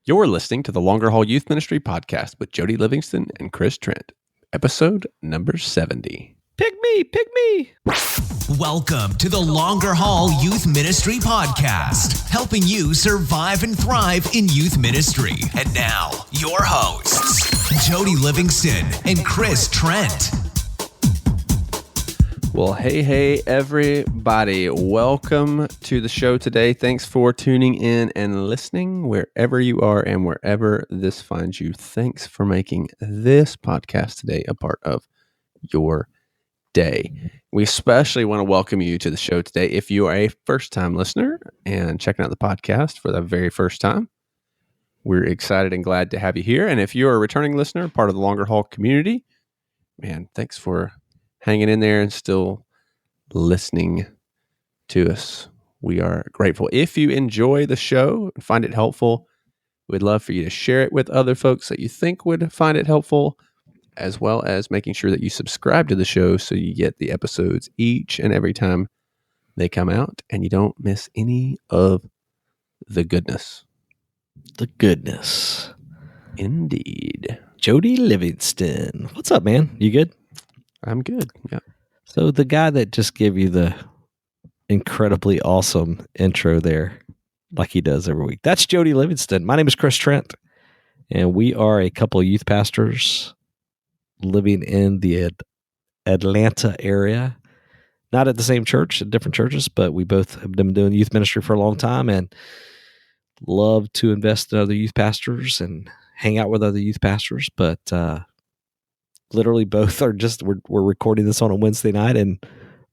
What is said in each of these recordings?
You're listening to the Longer Haul Youth Ministry Podcast with Jody Livingston and Chris Trent, episode number 70. Pick me. Welcome to the Longer Haul Youth Ministry Podcast, helping you survive and thrive in youth ministry. And now, your hosts, Jody Livingston and Chris Trent. Well, hey, everybody. Welcome to the show today. Thanks for tuning in and listening wherever you are and wherever this finds you. Thanks for making this podcast today a part of your day. We especially want to welcome you to the show today. If you are a first-time listener and checking out the podcast for the very first time, we're excited and glad to have you here. And if you're a returning listener, part of the Longer Haul community, man, thanks for hanging in there and still listening to us. We are grateful. If you enjoy the show and find it helpful, we'd love for you to share it with other folks that you think would find it helpful, as well as making sure that you subscribe to the show so you get the episodes each and every time they come out and you don't miss any of the goodness. The goodness. Indeed. Jody Livingston. What's up, man? You good? I'm good. Yeah. So the guy that just gave you the incredibly awesome intro there, like he does every week, that's Jody Livingston. My name is Chris Trent, and we are a couple of youth pastors living in the Atlanta area. Not at the same church, at different churches, but we both have been doing youth ministry for a long time and love to invest in other youth pastors and hang out with other youth pastors. But literally both are we're recording this on a Wednesday night and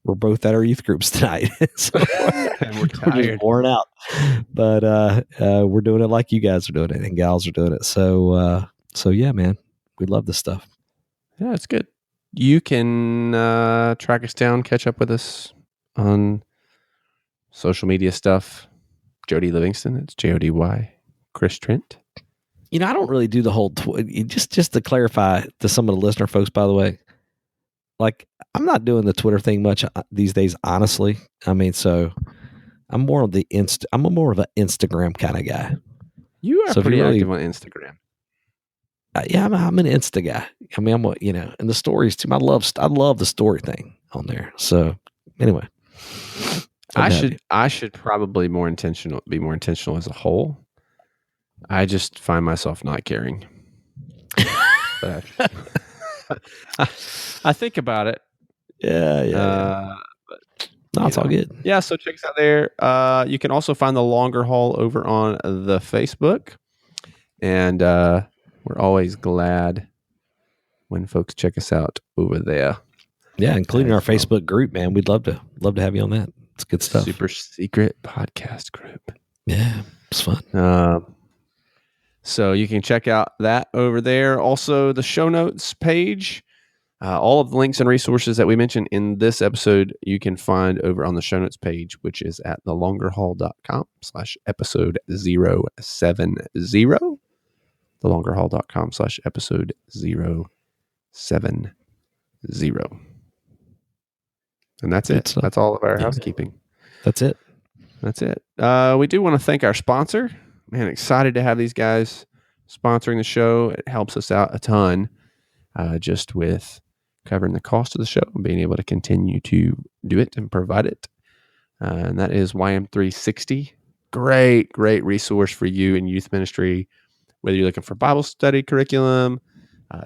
we're both at our youth groups tonight. So And we're tired. just worn out, but we're doing it like you guys are doing it and gals are doing it. So yeah, man, we love this stuff. Yeah, it's good. You can track us down, catch up with us on social media stuff. Jody Livingston, it's Jody. Chris Trent. You know, I don't really do the whole just to clarify to some of the listener folks, by the way, like I'm not doing the Twitter thing much these days, honestly. I mean, so I'm more of I'm more of an Instagram kind of guy. You are pretty active on Instagram. Yeah, I'm an Insta guy. I mean, and the stories too. I love the story thing on there. So anyway, I should probably be more intentional as a whole. I just find myself not caring. But I think about it. Yeah. No, it's all good. Yeah, so check us out there. You can also find the Longer Haul over on the Facebook. And we're always glad when folks check us out over there. Yeah, including our Facebook group, man. We'd love to have you on that. It's good stuff. Super secret podcast group. Yeah, it's fun. So you can check out that over there. Also, the show notes page. All of the links and resources that we mentioned in this episode, you can find over on the show notes page, which is at thelongerhaul.com/episode 070. thelongerhaul.com/episode 070. And that's it. That's all of our housekeeping. That's it. We do want to thank our sponsor. Man, excited to have these guys sponsoring the show. It helps us out a ton just with covering the cost of the show and being able to continue to do it and provide it. And that is YM360. Great resource for you in youth ministry, whether you're looking for Bible study curriculum,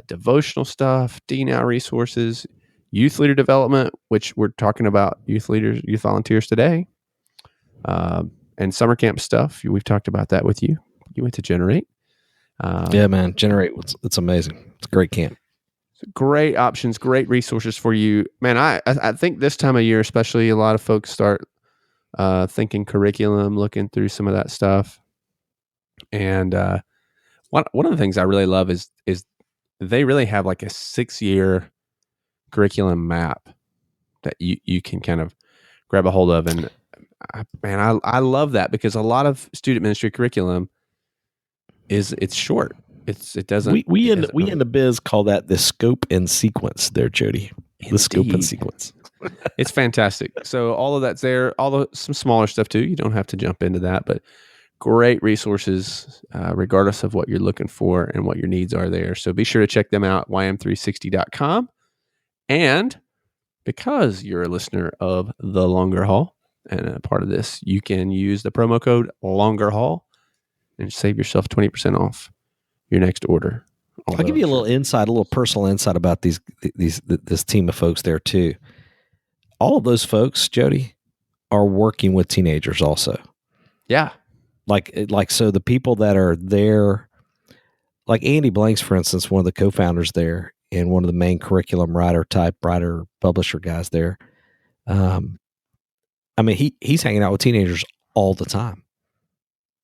devotional stuff, D-Now resources, youth leader development, which we're talking about youth volunteers today, and summer camp stuff. We've talked about that with you. You went to Generate. Yeah, man. Generate. It's amazing. It's a great camp. Great options, great resources for you. Man, I think this time of year, especially, a lot of folks start thinking curriculum, looking through some of that stuff. And one of the things I really love is they really have like a 6-year curriculum map that you can kind of grab a hold of. And I love that because a lot of student ministry curriculum it's short. It doesn't. We in the biz call that the scope and sequence there, Jody. Indeed. The scope and sequence. It's fantastic. So all of that's there. Some smaller stuff too. You don't have to jump into that, but great resources, regardless of what you're looking for and what your needs are there. So be sure to check them out, ym360.com. And because you're a listener of The Longer Haul and a part of this, you can use the promo code Longer Haul and save yourself 20% off your next order. I'll give you a little insight, a little personal insight about this team of folks there too. All of those folks, Jody, are working with teenagers also. Yeah. Like so the people that are there, like Andy Blanks, for instance, one of the co-founders there and one of the main curriculum writer, publisher guys there. I mean, he's hanging out with teenagers all the time,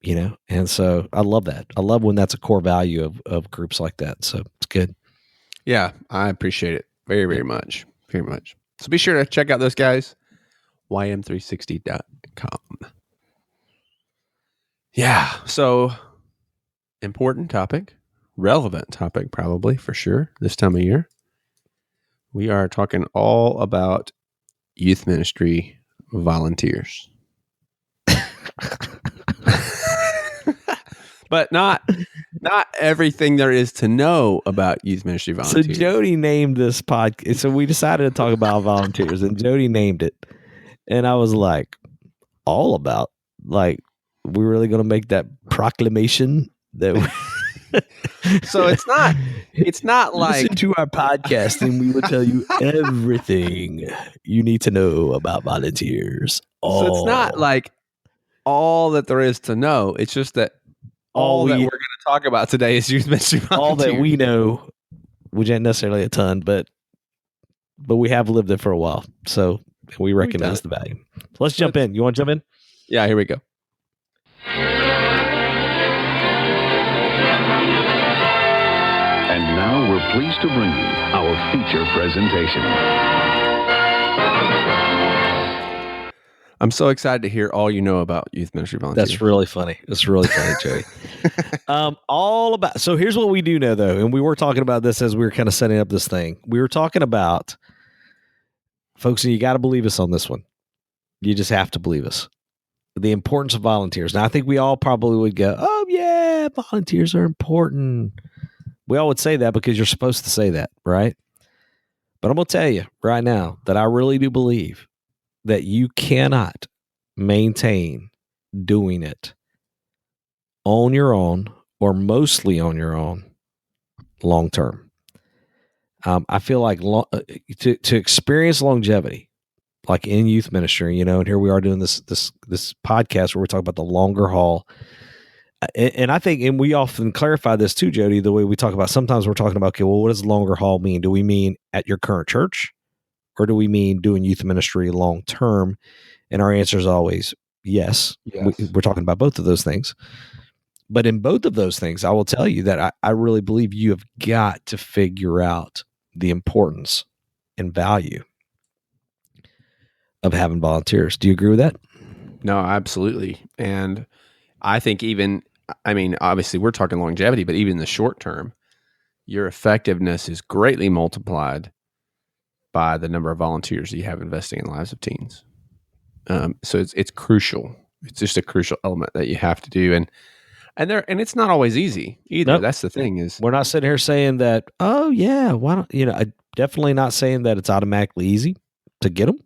you know? And so I love that. I love when that's a core value of groups like that. So it's good. Yeah, I appreciate it very, very much. Very much. So be sure to check out those guys, ym360.com. Yeah, so important topic, relevant topic probably for sure this time of year. We are talking all about youth ministry volunteers. But not everything there is to know about youth ministry volunteers. So Jody named this podcast. So we decided to talk about volunteers, and Jody named it. And I was like, all about, like, we're really going to make that proclamation that So it's not like listen to our podcast and we will tell you everything you need to know about volunteers. So it's not like all that there is to know. It's just that all that we're going to talk about today is youth ministry volunteers. All that we know, which ain't necessarily a ton, but we have lived it for a while. So we recognize the value. So let's jump in. You want to jump in? Yeah, here we go. And now we're pleased to bring you our feature presentation. I'm so excited to hear all you know about youth ministry volunteers. That's really funny. That's really funny, Joey. So here's what we do know, though, and we were talking about this as we were kind of setting up this thing. We were talking about, folks, and you got to believe us on this one. You just have to believe us. The importance of volunteers. Now, I think we all probably would go, oh, yeah, volunteers are important. We all would say that because you're supposed to say that, right? But I'm going to tell you right now that I really do believe that you cannot maintain doing it on your own or mostly on your own long term. I feel like to experience longevity, like in youth ministry, you know, and here we are doing this podcast where we're talking about the longer haul. And I think, and we often clarify this too, Jody, the way we talk about, sometimes we're talking about, okay, well, what does longer haul mean? Do we mean at your current church? Or do we mean doing youth ministry long term? And our answer is always yes. We're talking about both of those things. But in both of those things, I will tell you that I really believe you have got to figure out the importance and value of having volunteers. Do you agree with that? No, absolutely. And I think obviously we're talking longevity, but even in the short term, your effectiveness is greatly multiplied by the number of volunteers you have investing in the lives of teens. So it's crucial. It's just a crucial element that you have to do. And it's not always easy either. Nope. That's the thing is we're not sitting here saying that, oh yeah, why don't, you know, I definitely not saying that it's automatically easy to get them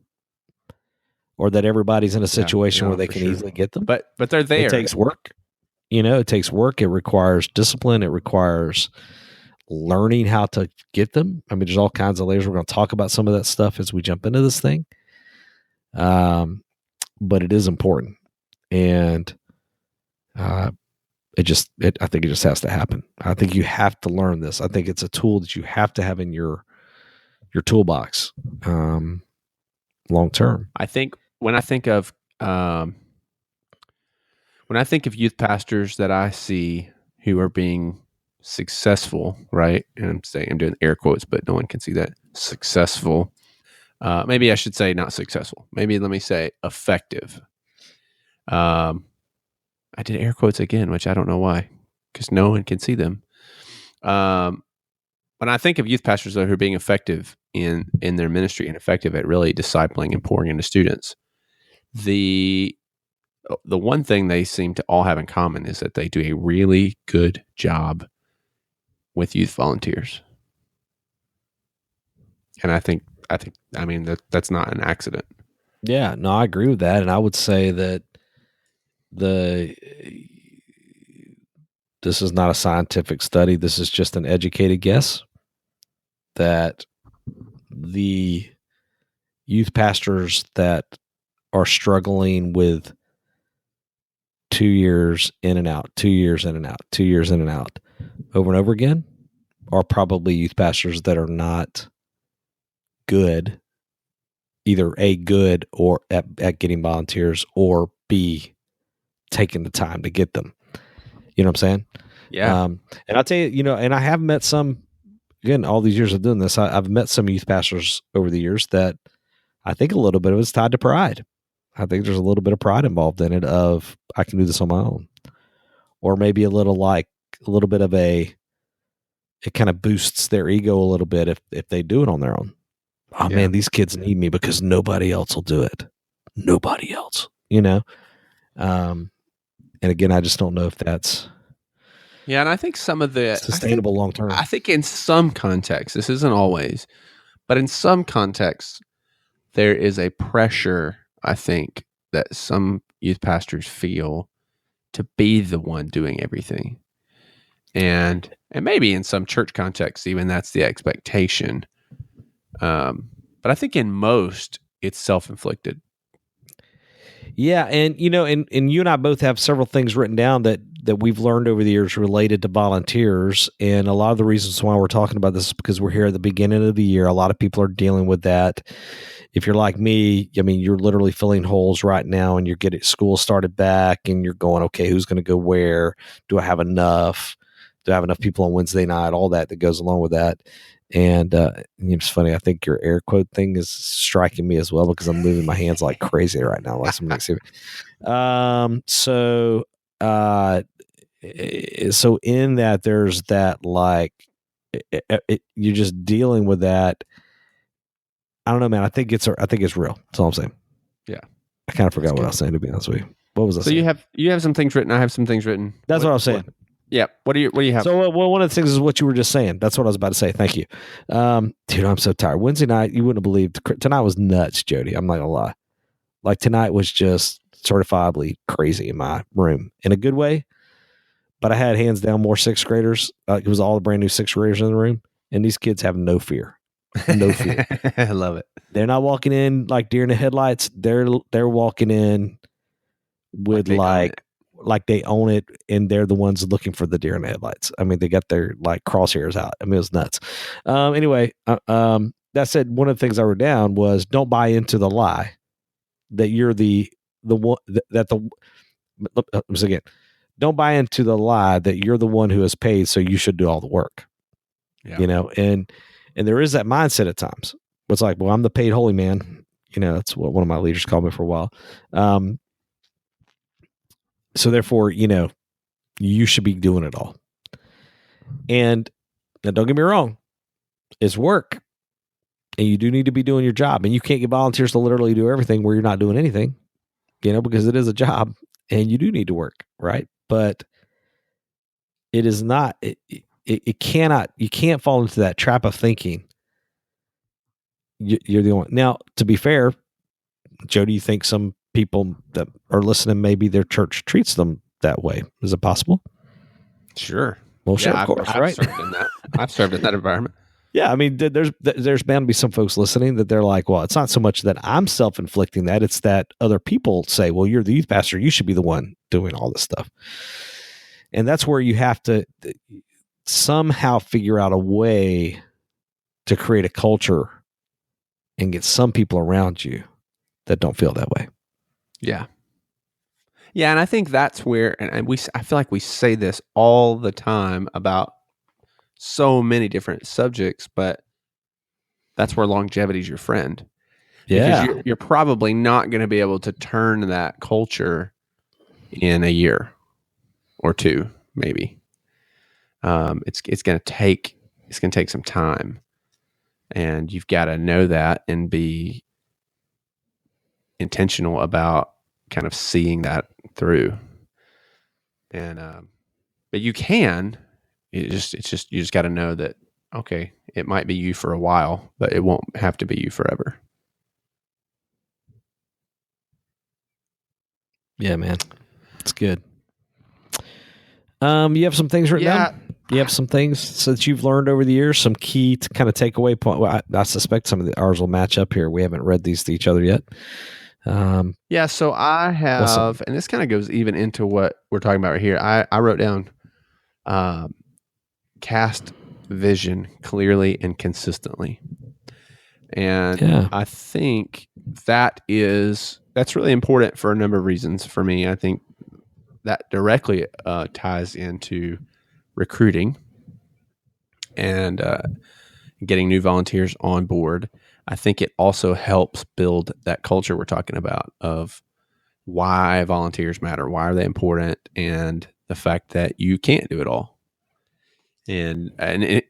or that everybody's in a situation where they can easily get them. But they're there. It takes work. You know, it takes work. It requires discipline. It requires learning how to get them. I mean, there's all kinds of layers. We're going to talk about some of that stuff as we jump into this thing. But it is important. And I think it just has to happen. I think you have to learn this. I think it's a tool that you have to have in your toolbox long term. I think when I think of youth pastors that I see who are being successful, right? And I'm doing air quotes, but no one can see that. Successful. Maybe I should say not successful. Maybe let me say effective. I did air quotes again, which I don't know why, because no one can see them. When I think of youth pastors who are being effective in their ministry and effective at really discipling and pouring into students, the the one thing they seem to all have in common is that they do a really good job with youth volunteers. And I mean, that's not an accident. Yeah, no, I agree with that. And I would say that this is not a scientific study. This is just an educated guess that the youth pastors that are struggling with 2 years in and out, 2 years in and out, 2 years in and out over and over again are probably youth pastors that are not good, either A, good or at getting volunteers, or B, taking the time to get them. You know what I'm saying? Yeah. And I'll tell you, and I have met some, again, all these years of doing this, I've met some youth pastors over the years that I think a little bit of it's tied to pride. I think there's a little bit of pride involved in it of, I can do this on my own. Or maybe a little bit of it kind of boosts their ego a little bit if they do it on their own. Oh man, these kids need me because nobody else will do it. Nobody else, And again, I just don't know if that's and I think some of the sustainable long term. I think in some contexts, this isn't always, but in some contexts, there is a pressure, I think, that some youth pastors feel to be the one doing everything. And maybe in some church contexts, even that's the expectation. But I think in most, it's self-inflicted. Yeah, and and you and I both have several things written down that we've learned over the years related to volunteers, and a lot of the reasons why we're talking about this is because we're here at the beginning of the year. A lot of people are dealing with that. If you're like me, I mean, you're literally filling holes right now, and you're getting school started back, and you're going, okay, who's going to go where? Do I have enough? Do I have enough people on Wednesday night? All that goes along with that. And it's funny. I think your air quote thing is striking me as well because I'm moving my hands like crazy right now. Like somebody see me. So in that, there's that like you're just dealing with that. I don't know, man. I think it's real. That's all I'm saying. Yeah. I kind of forgot what I was saying, to be honest with you. What was I saying? So you have some things written. I have some things written. That's what I was saying. Yeah. What do you have? So one of the things is what you were just saying. That's what I was about to say. Thank you. Dude, I'm so tired. Wednesday night, you wouldn't have believed. Tonight was nuts, Jody. I'm not going to lie. Like tonight was just certifiably crazy in my room in a good way. But I had hands down more sixth graders. It was all the brand new sixth graders in the room. And these kids have no fear. No fear. I love it. They're not walking in like deer in the headlights. They're walking in with like they own it, and they're the ones looking for the deer in the headlights. I mean, they got their like crosshairs out. I mean, it was nuts. Anyway, that said, one of the things I wrote down was don't buy into the lie that you're the one again, don't buy into the lie that you're the one who is paid, so you should do all the work. Yeah. And there is that mindset at times. It's like, well, I'm the paid holy man. That's what one of my leaders called me for a while. So therefore, you should be doing it all. And now don't get me wrong, it's work. And you do need to be doing your job. And you can't get volunteers to literally do everything where you're not doing anything, because it is a job and you do need to work, right? But it is not, it cannot, you can't fall into that trap of thinking you're the only. Now, to be fair, Joe, do you think some people that are listening, maybe their church treats them that way? Is it possible? Sure. Well, sure, of course, right? I've served in that environment. Yeah, I mean, there's bound to be some folks listening that they're like, well, it's not so much that I'm self-inflicting that, it's that other people say, well, you're the youth pastor, you should be the one doing all this stuff. And that's where you have to somehow figure out a way to create a culture and get some people around you that don't feel that way. Yeah. Yeah, and I think that's where, and I feel like we say this all the time about so many different subjects, but that's where longevity is your friend. Yeah. Because you're probably not going to be able to turn that culture in a year or two, maybe. It's going to take some time, and you've got to know that and be intentional about kind of seeing that through. And but you can. It's just you just got to know that, okay, it might be you for a while, but it won't have to be you forever. Yeah, man, it's good. You have some things written down? You have some things that you've learned over the years, some key to kind of takeaway point. Well, I suspect some of ours will match up here. We haven't read these to each other yet. Yeah, so I have, and this kind of goes even into what we're talking about right here. I wrote down cast vision clearly and consistently. And I think that's really important for a number of reasons for me. I think that directly ties into recruiting and getting new volunteers on board. I think it also helps build that culture we're talking about of why volunteers matter, why are they important, and the fact that you can't do it all. And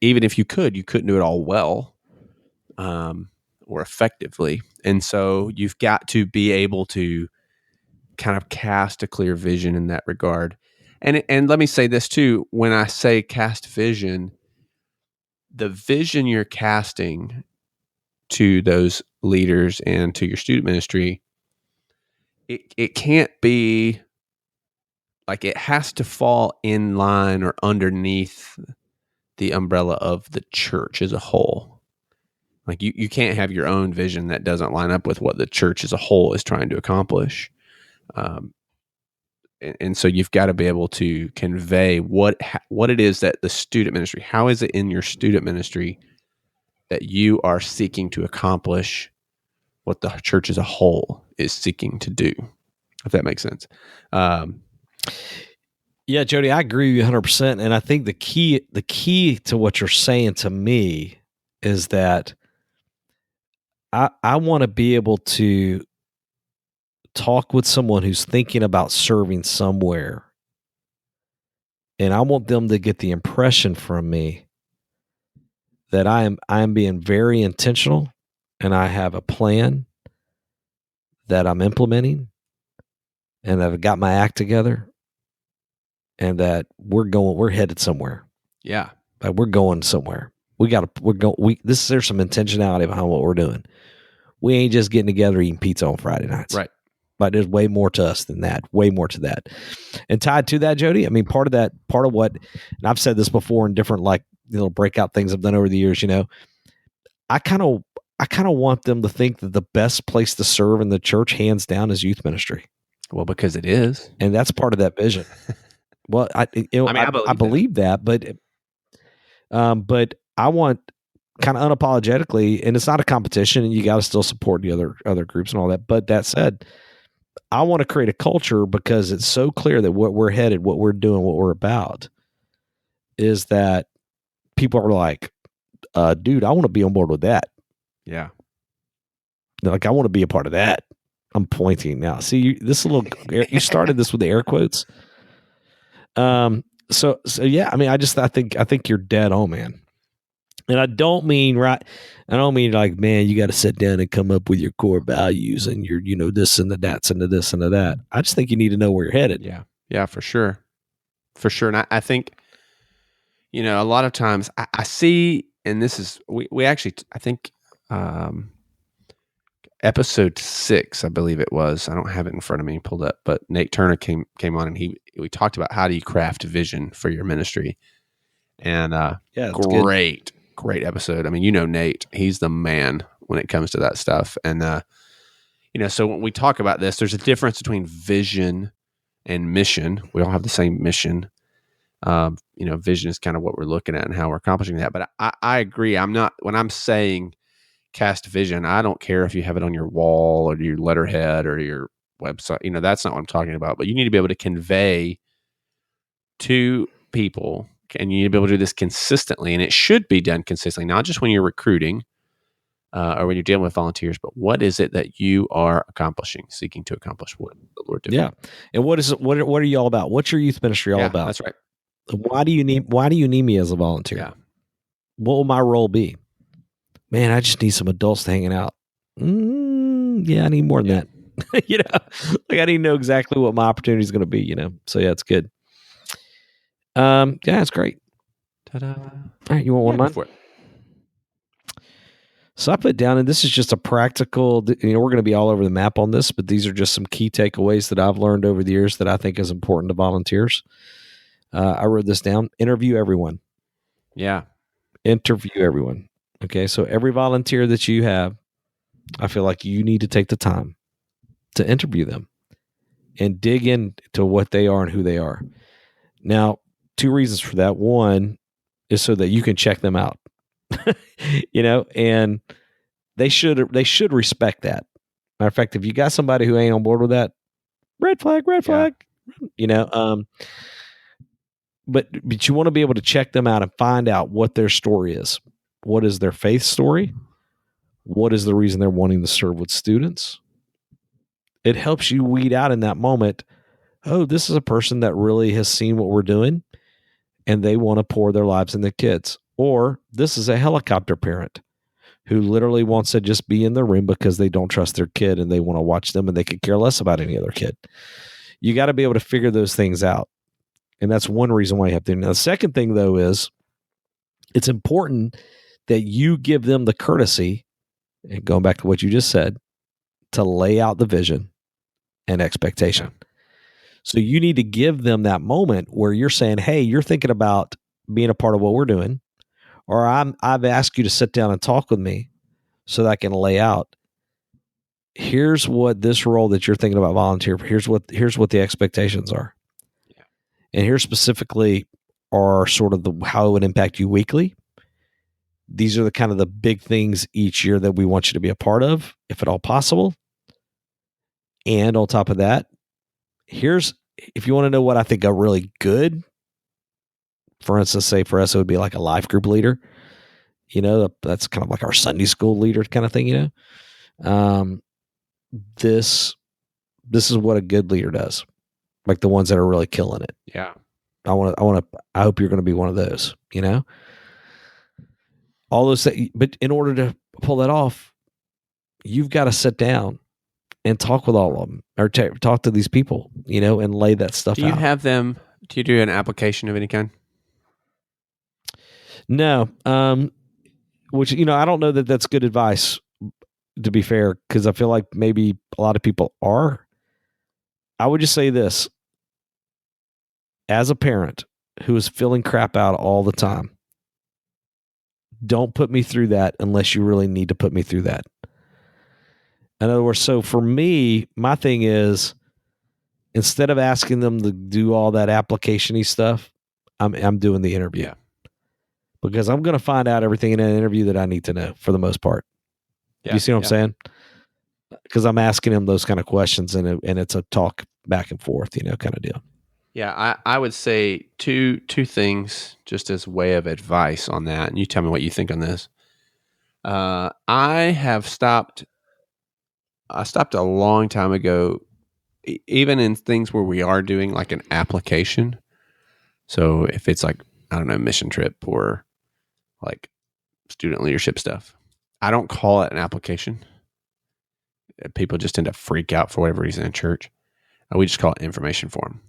even if you couldn't do it all well or effectively. And so you've got to be able to kind of cast a clear vision in that regard. And let me say this too, when I say cast vision, the vision you're casting to those leaders and to your student ministry, it can't be like, it has to fall in line or underneath the umbrella of the church as a whole. Like you can't have your own vision that doesn't line up with what the church as a whole is trying to accomplish. And so you've got to be able to convey what it is that the student ministry, how is it in your student ministry that you are seeking to accomplish what the church as a whole is seeking to do, if that makes sense. Yeah, Jody, I agree with you 100%. And I think the key to what you're saying to me is that I want to be able to talk with someone who's thinking about serving somewhere. And I want them to get the impression from me that I am being very intentional and I have a plan that I'm implementing and that I've got my act together and that we're headed somewhere. Yeah. Like we're going somewhere. There's some intentionality behind what we're doing. We ain't just getting together eating pizza on Friday nights. Right. But there's way more to us than that, way more to that. And tied to that, Jody, I mean, part of what, and I've said this before in different little breakout things I've done over the years, I kind of want them to think that the best place to serve in the church, hands down, is youth ministry. Well, because it is. And that's part of that vision. Well, I believe that, but I want kind of unapologetically, and it's not a competition, and you got to still support the other groups and all that. But that said, I want to create a culture because it's so clear that what we're headed, what we're doing, what we're about is that people are like, dude, I want to be on board with that. Yeah. Like, I want to be a part of that. I'm pointing now. See, you started this with the air quotes. So yeah, I mean, I think you're dead on, man. And I don't mean like, man, you got to sit down and come up with your core values and your, this and the that's and the this and the that. I just think you need to know where you're headed. Yeah. Yeah, for sure. For sure. And I think, a lot of times I see, and this is, we actually, I think, episode 6, I believe it was. I don't have it in front of me pulled up, but Nate Turner came on and we talked about how do you craft vision for your ministry. And great episode. I mean, Nate, he's the man when it comes to that stuff. And so when we talk about this, there's a difference between vision and mission. We all have the same mission. Vision is kind of what we're looking at and how we're accomplishing that. But I agree. When I'm saying cast vision, I don't care if you have it on your wall or your letterhead or your website. That's not what I'm talking about. But you need to be able to convey to people, and you need to be able to do this consistently. And it should be done consistently, not just when you're recruiting or when you're dealing with volunteers, but what is it that you are seeking to accomplish what the Lord did? Yeah. And what are you all about? What's your youth ministry all about? That's right. Why do you need me as a volunteer? Yeah. What will my role be? Man, I just need some adults hanging out. Yeah, I need more than that. you know, like I need to know exactly what my opportunity is going to be, you know? So yeah, it's good. Yeah, it's great. Ta-da. All right. You want one Yeah, of go mine? for it. So I put down, and this is just a practical, you know, we're going to be all over the map on this, but these are just some key takeaways that I've learned over the years that I think is important to volunteers. I wrote this down. Interview everyone. Yeah. Interview everyone. Okay. So every volunteer that you have, I feel like you need to take the time to interview them and dig into what they are and who they are. Now, two reasons for that. One is so that you can check them out, you know, and they should respect that. Matter of fact, if you got somebody who ain't on board with that, red flag, you know, but you want to be able to check them out and find out what their story is. What is their faith story? What is the reason they're wanting to serve with students? It helps you weed out in that moment, oh, this is a person that really has seen what we're doing and they want to pour their lives into kids. Or this is a helicopter parent who literally wants to just be in the room because they don't trust their kid and they want to watch them and they could care less about any other kid. You got to be able to figure those things out. And that's one reason why you have to. Now, the second thing, though, is it's important that you give them the courtesy, and going back to what you just said, to lay out the vision and expectation. Yeah. So you need to give them that moment where you're saying, hey, you're thinking about being a part of what we're doing, or I've asked you to sit down and talk with me so that I can lay out, here's what this role that you're thinking about volunteer, here's what the expectations are. Yeah. And here specifically are sort of how it would impact you weekly. These are the kind of the big things each year that we want you to be a part of, if at all possible. And on top of that, if you want to know what I think a really good, for instance, say for us, it would be like a life group leader. You know, that's kind of like our Sunday school leader kind of thing, you know. This is what a good leader does. Like the ones that are really killing it. Yeah. I hope you're going to be one of those, you know. All those things, but in order to pull that off, you've got to sit down and talk with all of them, or talk to these people, you know, and lay that stuff out. Do you do an application of any kind? No. Which, you know, I don't know that that's good advice, to be fair, because I feel like maybe a lot of people are. I would just say this. As a parent who is filling crap out all the time, don't put me through that unless you really need to put me through that. In other words, so for me, my thing is, instead of asking them to do all that application-y stuff, I'm doing the interview. Yeah. Because I'm going to find out everything in an interview that I need to know for the most part. Yeah. Do you see what I'm saying? Because I'm asking them those kind of questions and it's a talk back and forth, you know, kind of deal. Yeah, I would say two things just as way of advice on that, and you tell me what you think on this. I stopped a long time ago, even in things where we are doing like an application. So if it's like, I don't know, mission trip or like student leadership stuff, I don't call it an application. People just tend to freak out for whatever reason in church. We just call it information form.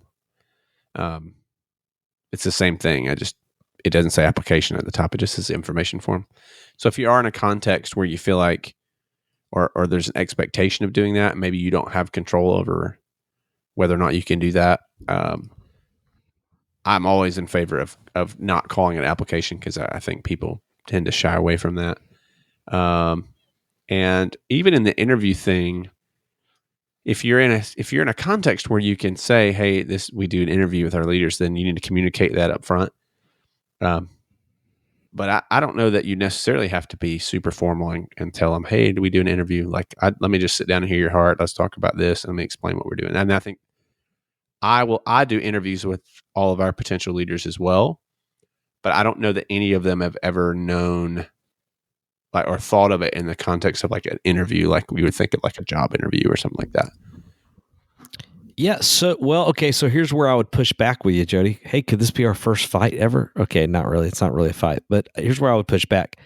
It's the same thing. It doesn't say application at the top. It just says information form. So if you are in a context where you feel like, or there's an expectation of doing that, maybe you don't have control over whether or not you can do that. I'm always in favor of not calling it an application because I think people tend to shy away from that. And even in the interview thing, if you're in a context where you can say, hey, we do an interview with our leaders, then you need to communicate that up front. But I don't know that you necessarily have to be super formal and tell them, hey, do we do an interview? Like, let me just sit down and hear your heart. Let's talk about this. And let me explain what we're doing. And I think I do interviews with all of our potential leaders as well, but I don't know that any of them have ever known like or thought of it in the context of like an interview, like we would think of like a job interview or something like that. Yeah. So here's where I would push back with you, Jody. Hey, could this be our first fight ever? Okay, not really. It's not really a fight, but here's where I would push back.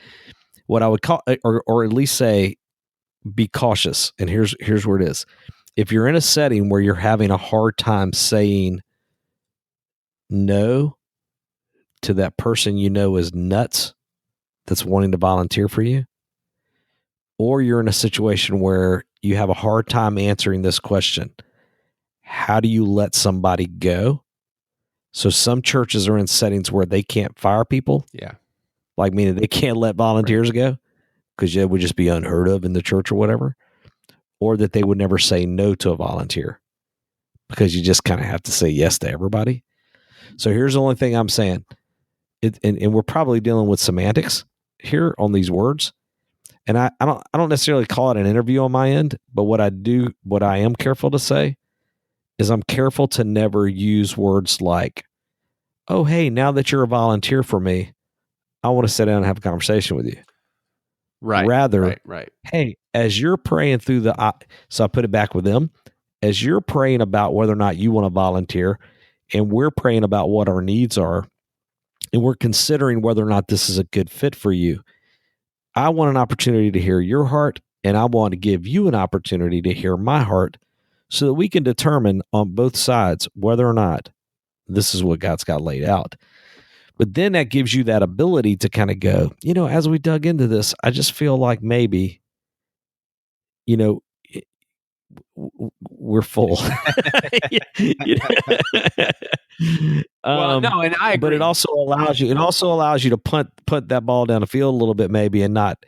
What I would call, or at least say, be cautious. And here's where it is. if you're in a setting where you're having a hard time saying no to that person you know is nuts that's wanting to volunteer for you, or you're in a situation where you have a hard time answering this question, how do you let somebody go? So some churches are in settings where they can't fire people, Yeah. like meaning they can't let volunteers go because it would just be unheard of in the church or whatever, or that they would never say no to a volunteer because you just kind of have to say yes to everybody. So here's the only thing I'm saying. And we're probably dealing with semantics here on these words. And I don't necessarily call it an interview on my end, but what I am careful to say is I'm careful to never use words like, oh, hey, now that you're a volunteer for me, I want to sit down and have a conversation with you. Right. Rather, Right. hey, as you're praying through so I put it back with them, as you're praying about whether or not you want to volunteer, and we're praying about what our needs are, and we're considering whether or not this is a good fit for you, I want an opportunity to hear your heart, and I want to give you an opportunity to hear my heart so that we can determine on both sides whether or not this is what God's got laid out. But then that gives you that ability to kind of go, as we dug into this, I just feel like maybe, we're full. Well, no, and I agree. But it also allows you to put that ball down the field a little bit, maybe, and not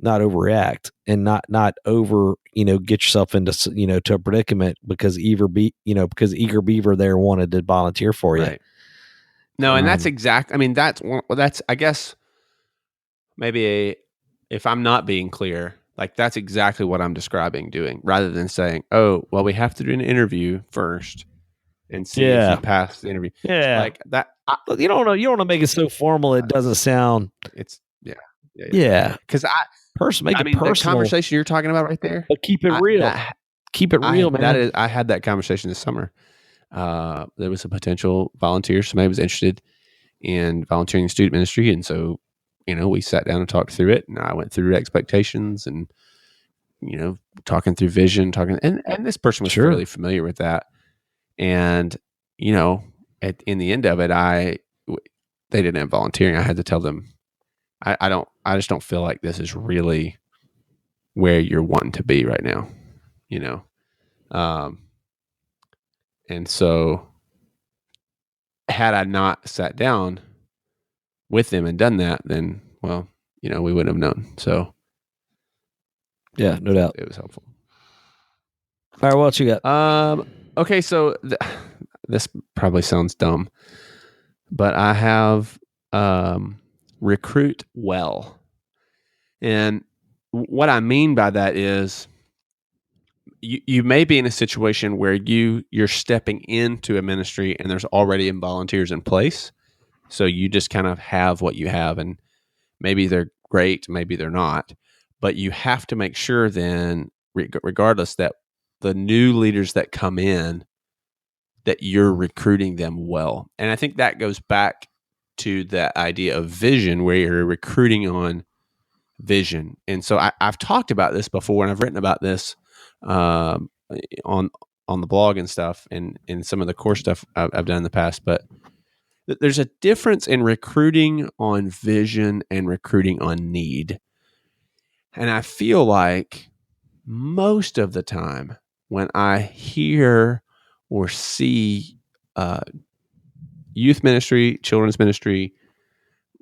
overreact and not over, get yourself into, to a predicament because eager beaver there wanted to volunteer for you. Right. No, and that's exact. I mean, that's I guess maybe if I'm not being clear, like that's exactly what I'm describing doing, rather than saying, "Oh, well, we have to do an interview first and see if you pass the interview." Yeah, like that. You don't know. You don't want to make it so formal. It doesn't sound. It's yeah. Because make it personal. The conversation you're talking about right there, but keep it real. Keep it real, man. I had that conversation this summer. There was a potential volunteer. Somebody was interested in volunteering in student ministry, and so we sat down and talked through it, and I went through expectations and talking through vision, and this person was fairly familiar with that, and in the end of it, they didn't have volunteering. I had to tell them, I just don't feel like this is really where you're wanting to be right now, and so had I not sat down with them and done that, then, well, we wouldn't have known. So yeah, no doubt. It was helpful. All right, what else you got? Okay, so this probably sounds dumb, but I have recruit well. And what I mean by that is you may be in a situation where you're stepping into a ministry and there's already volunteers in place. So you just kind of have what you have, and maybe they're great, maybe they're not. But you have to make sure then, regardless, that the new leaders that come in, that you're recruiting them well. And I think that goes back to that idea of vision, where you're recruiting on vision. And so I've talked about this before, and I've written about this on the blog and stuff, and in some of the core stuff I've done in the past. But there's a difference in recruiting on vision and recruiting on need. And I feel like most of the time when I hear or see youth ministry, children's ministry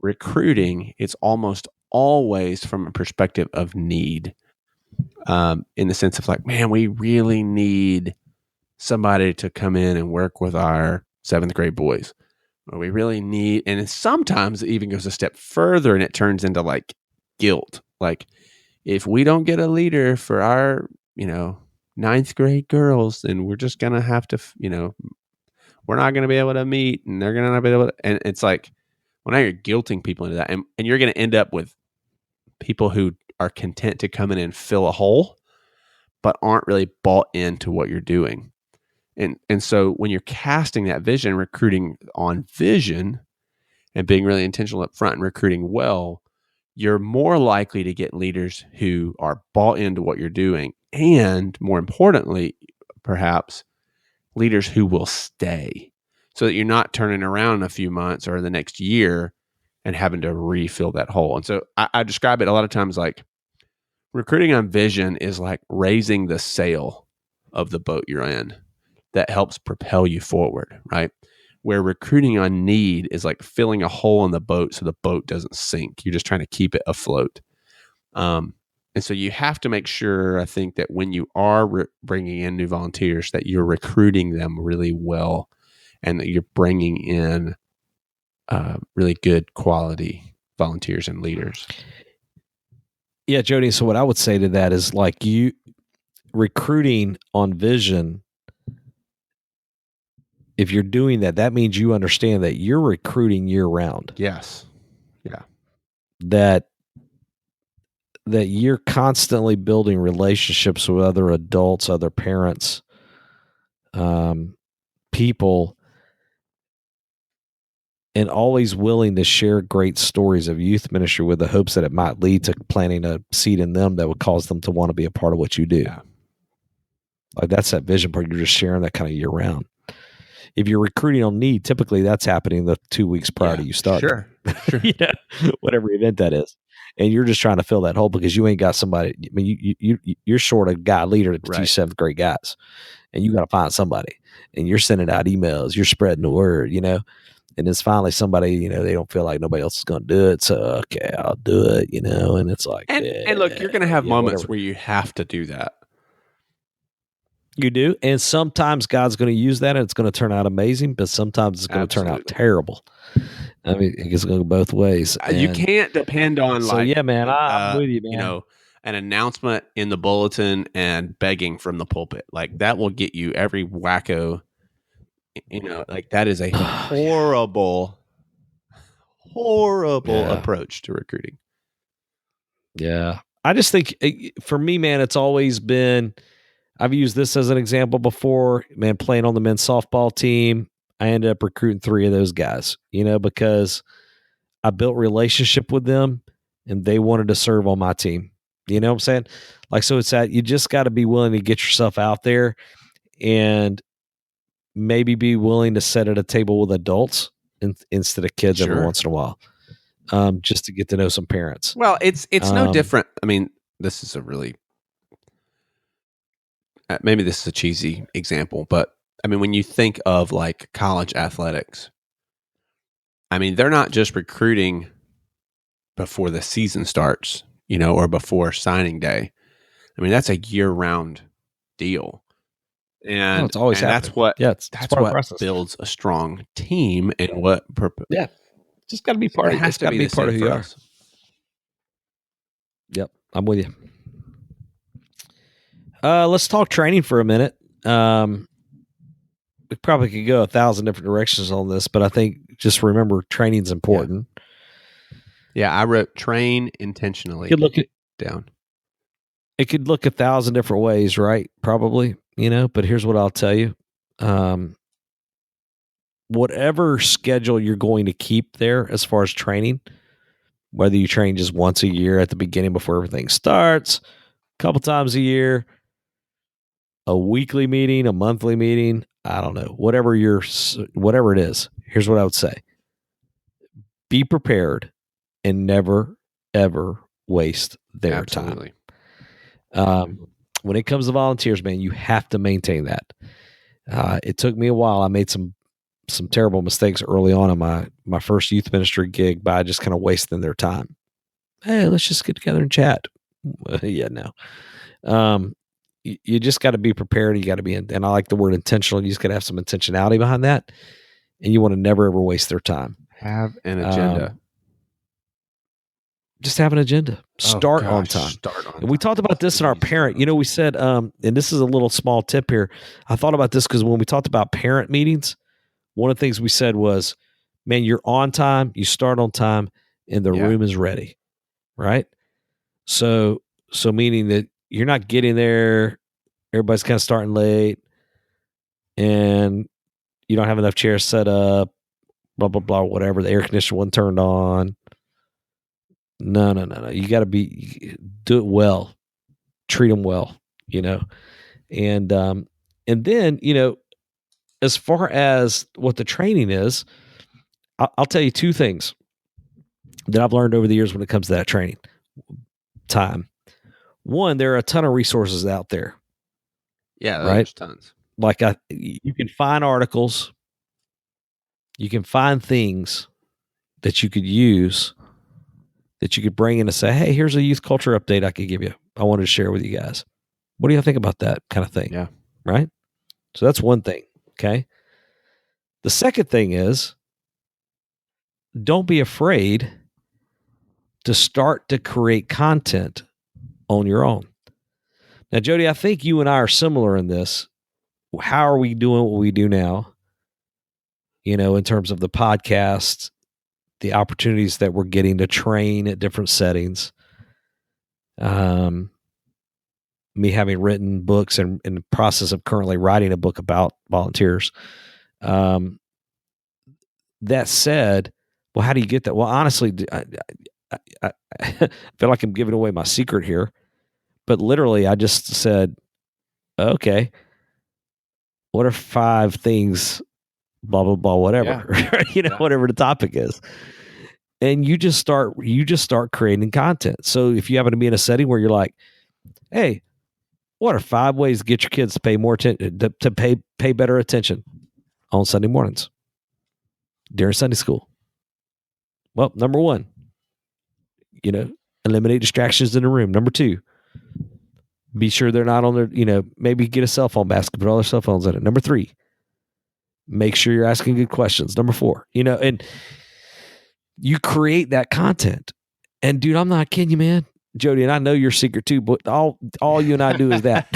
recruiting, it's almost always from a perspective of need, in the sense of like, man, we really need somebody to come in and work with our 7th grade boys. Or we really need, and sometimes it even goes a step further and it turns into like guilt. Like, if we don't get a leader for our, 9th grade girls, then we're just going to have to, we're not going to be able to meet, and they're going to not be able to. And it's like, well, now you're guilting people into that. And you're going to end up with people who are content to come in and fill a hole, but aren't really bought into what you're doing. And so when you're casting that vision, recruiting on vision, and being really intentional up front and recruiting well, you're more likely to get leaders who are bought into what you're doing and more importantly, perhaps leaders who will stay, so that you're not turning around in a few months or the next year and having to refill that hole. And so I describe it a lot of times like recruiting on vision is like raising the sail of the boat you're in that helps propel you forward, right? Where recruiting on need is like filling a hole in the boat so the boat doesn't sink. You're just trying to keep it afloat. And so you have to make sure, I think, that when you are bringing in new volunteers, that you're recruiting them really well and that you're bringing in really good quality volunteers and leaders. Yeah, Jody. So what I would say to that is like you recruiting on vision. If you're doing that, that means you understand that you're recruiting year round. Yes. Yeah. That you're constantly building relationships with other adults, other parents, people, and always willing to share great stories of youth ministry with the hopes that it might lead to planting a seed in them that would cause them to want to be a part of what you do. Yeah. Like that's that vision part. You're just sharing that kind of year round. If you're recruiting on need, typically that's happening the 2 weeks prior to you starting. Sure. Whatever event that is. And you're just trying to fill that hole because you ain't got somebody. I mean, you're short a guy leader to teach seventh grade guys, and you got to find somebody. And you're sending out emails, you're spreading the word, and it's finally somebody, they don't feel like nobody else is going to do it. So, okay, I'll do it, and it's like, and look, you're going to have moments whatever. where you have to do that. You do. And sometimes God's going to use that and it's going to turn out amazing, but sometimes it's going to turn out terrible. I mean, it's going to go both ways. You can't depend on yeah, man, I'm with you, man. An announcement in the bulletin and begging from the pulpit. Like that will get you every wacko, like that is a horrible approach to recruiting. Yeah. I just think for me, man, it's always been, I've used this as an example before, man, playing on the men's softball team. I ended up recruiting 3 of those guys, because I built relationship with them and they wanted to serve on my team. You know what I'm saying? Like, so it's that you just got to be willing to get yourself out there and maybe be willing to sit at a table with adults instead of kids every once in a while, just to get to know some parents. Well, it's no different. I mean, this is a really, maybe this is a cheesy example, but I mean, when you think of like college athletics, I mean, they're not just recruiting before the season starts, or before signing day. I mean, that's a year-round deal. And it's always happening. That's what builds a strong team and what just got to be part of it. Has to be part of who you are. Yep, I'm with you. Let's talk training for a minute. We probably could go 1,000 different directions on this, but I think just remember training's important. Yeah, I wrote train intentionally. You could look down. It could look 1,000 different ways, right? Probably, but here's what I'll tell you. Whatever schedule you're going to keep there as far as training, whether you train just once a year at the beginning before everything starts, a couple times a year, a weekly meeting, a monthly meeting, I don't know, whatever it is, here's what I would say. Be prepared and never, ever waste their time. When it comes to volunteers, man, you have to maintain that. It took me a while. I made some terrible mistakes early on in my first youth ministry gig by just kind of wasting their time. Hey, let's just get together and chat. No. You just got to be prepared. You got to be and I like the word intentional. You just got to have some intentionality behind that. And you want to never, ever waste their time. Have an agenda. Just have an agenda. Start on time. And we talked about this in our parent. We said, and this is a little small tip here. I thought about this because when we talked about parent meetings, one of the things we said was, man, you're on time, you start on time, and the room is ready. Right? So meaning that you're not getting there, everybody's kind of starting late, and you don't have enough chairs set up, blah, blah, blah, whatever. The air conditioner wasn't turned on. No. You got to do it well. Treat them well. you know, and then, as far as what the training is, I'll tell you two things that I've learned over the years when it comes to that training time. One, there are a ton of resources out there, Yeah, right? there's tons. Like you can find articles, you can find things that you could use, that you could bring in and say, hey, here's a youth culture update I could give you. I wanted to share with you guys. What do you think about that kind of thing? Yeah. Right? So that's one thing. Okay. The second thing is, don't be afraid to start to create content on your own. Now, Jody, I think you and I are similar in this. How are we doing what we do now? In terms of the podcast, the opportunities that we're getting to train at different settings. Me having written books and in the process of currently writing a book about volunteers. That said, well, how do you get that? Well, honestly, I feel like I'm giving away my secret here, but literally I just said, okay, what are 5 things, blah, blah, blah, whatever, whatever the topic is. And you just start creating content. So if you happen to be in a setting where you're like, hey, what are 5 ways to get your kids to pay more attention, to pay better attention on Sunday mornings during Sunday school? Well, number 1, eliminate distractions in the room. Number 2, be sure they're not on their, maybe get a cell phone basket, put all their cell phones in it. Number 3, make sure you're asking good questions. Number 4, and you create that content. And dude, I'm not kidding you, man. Jody, and I know your secret too, but all you and I do is that.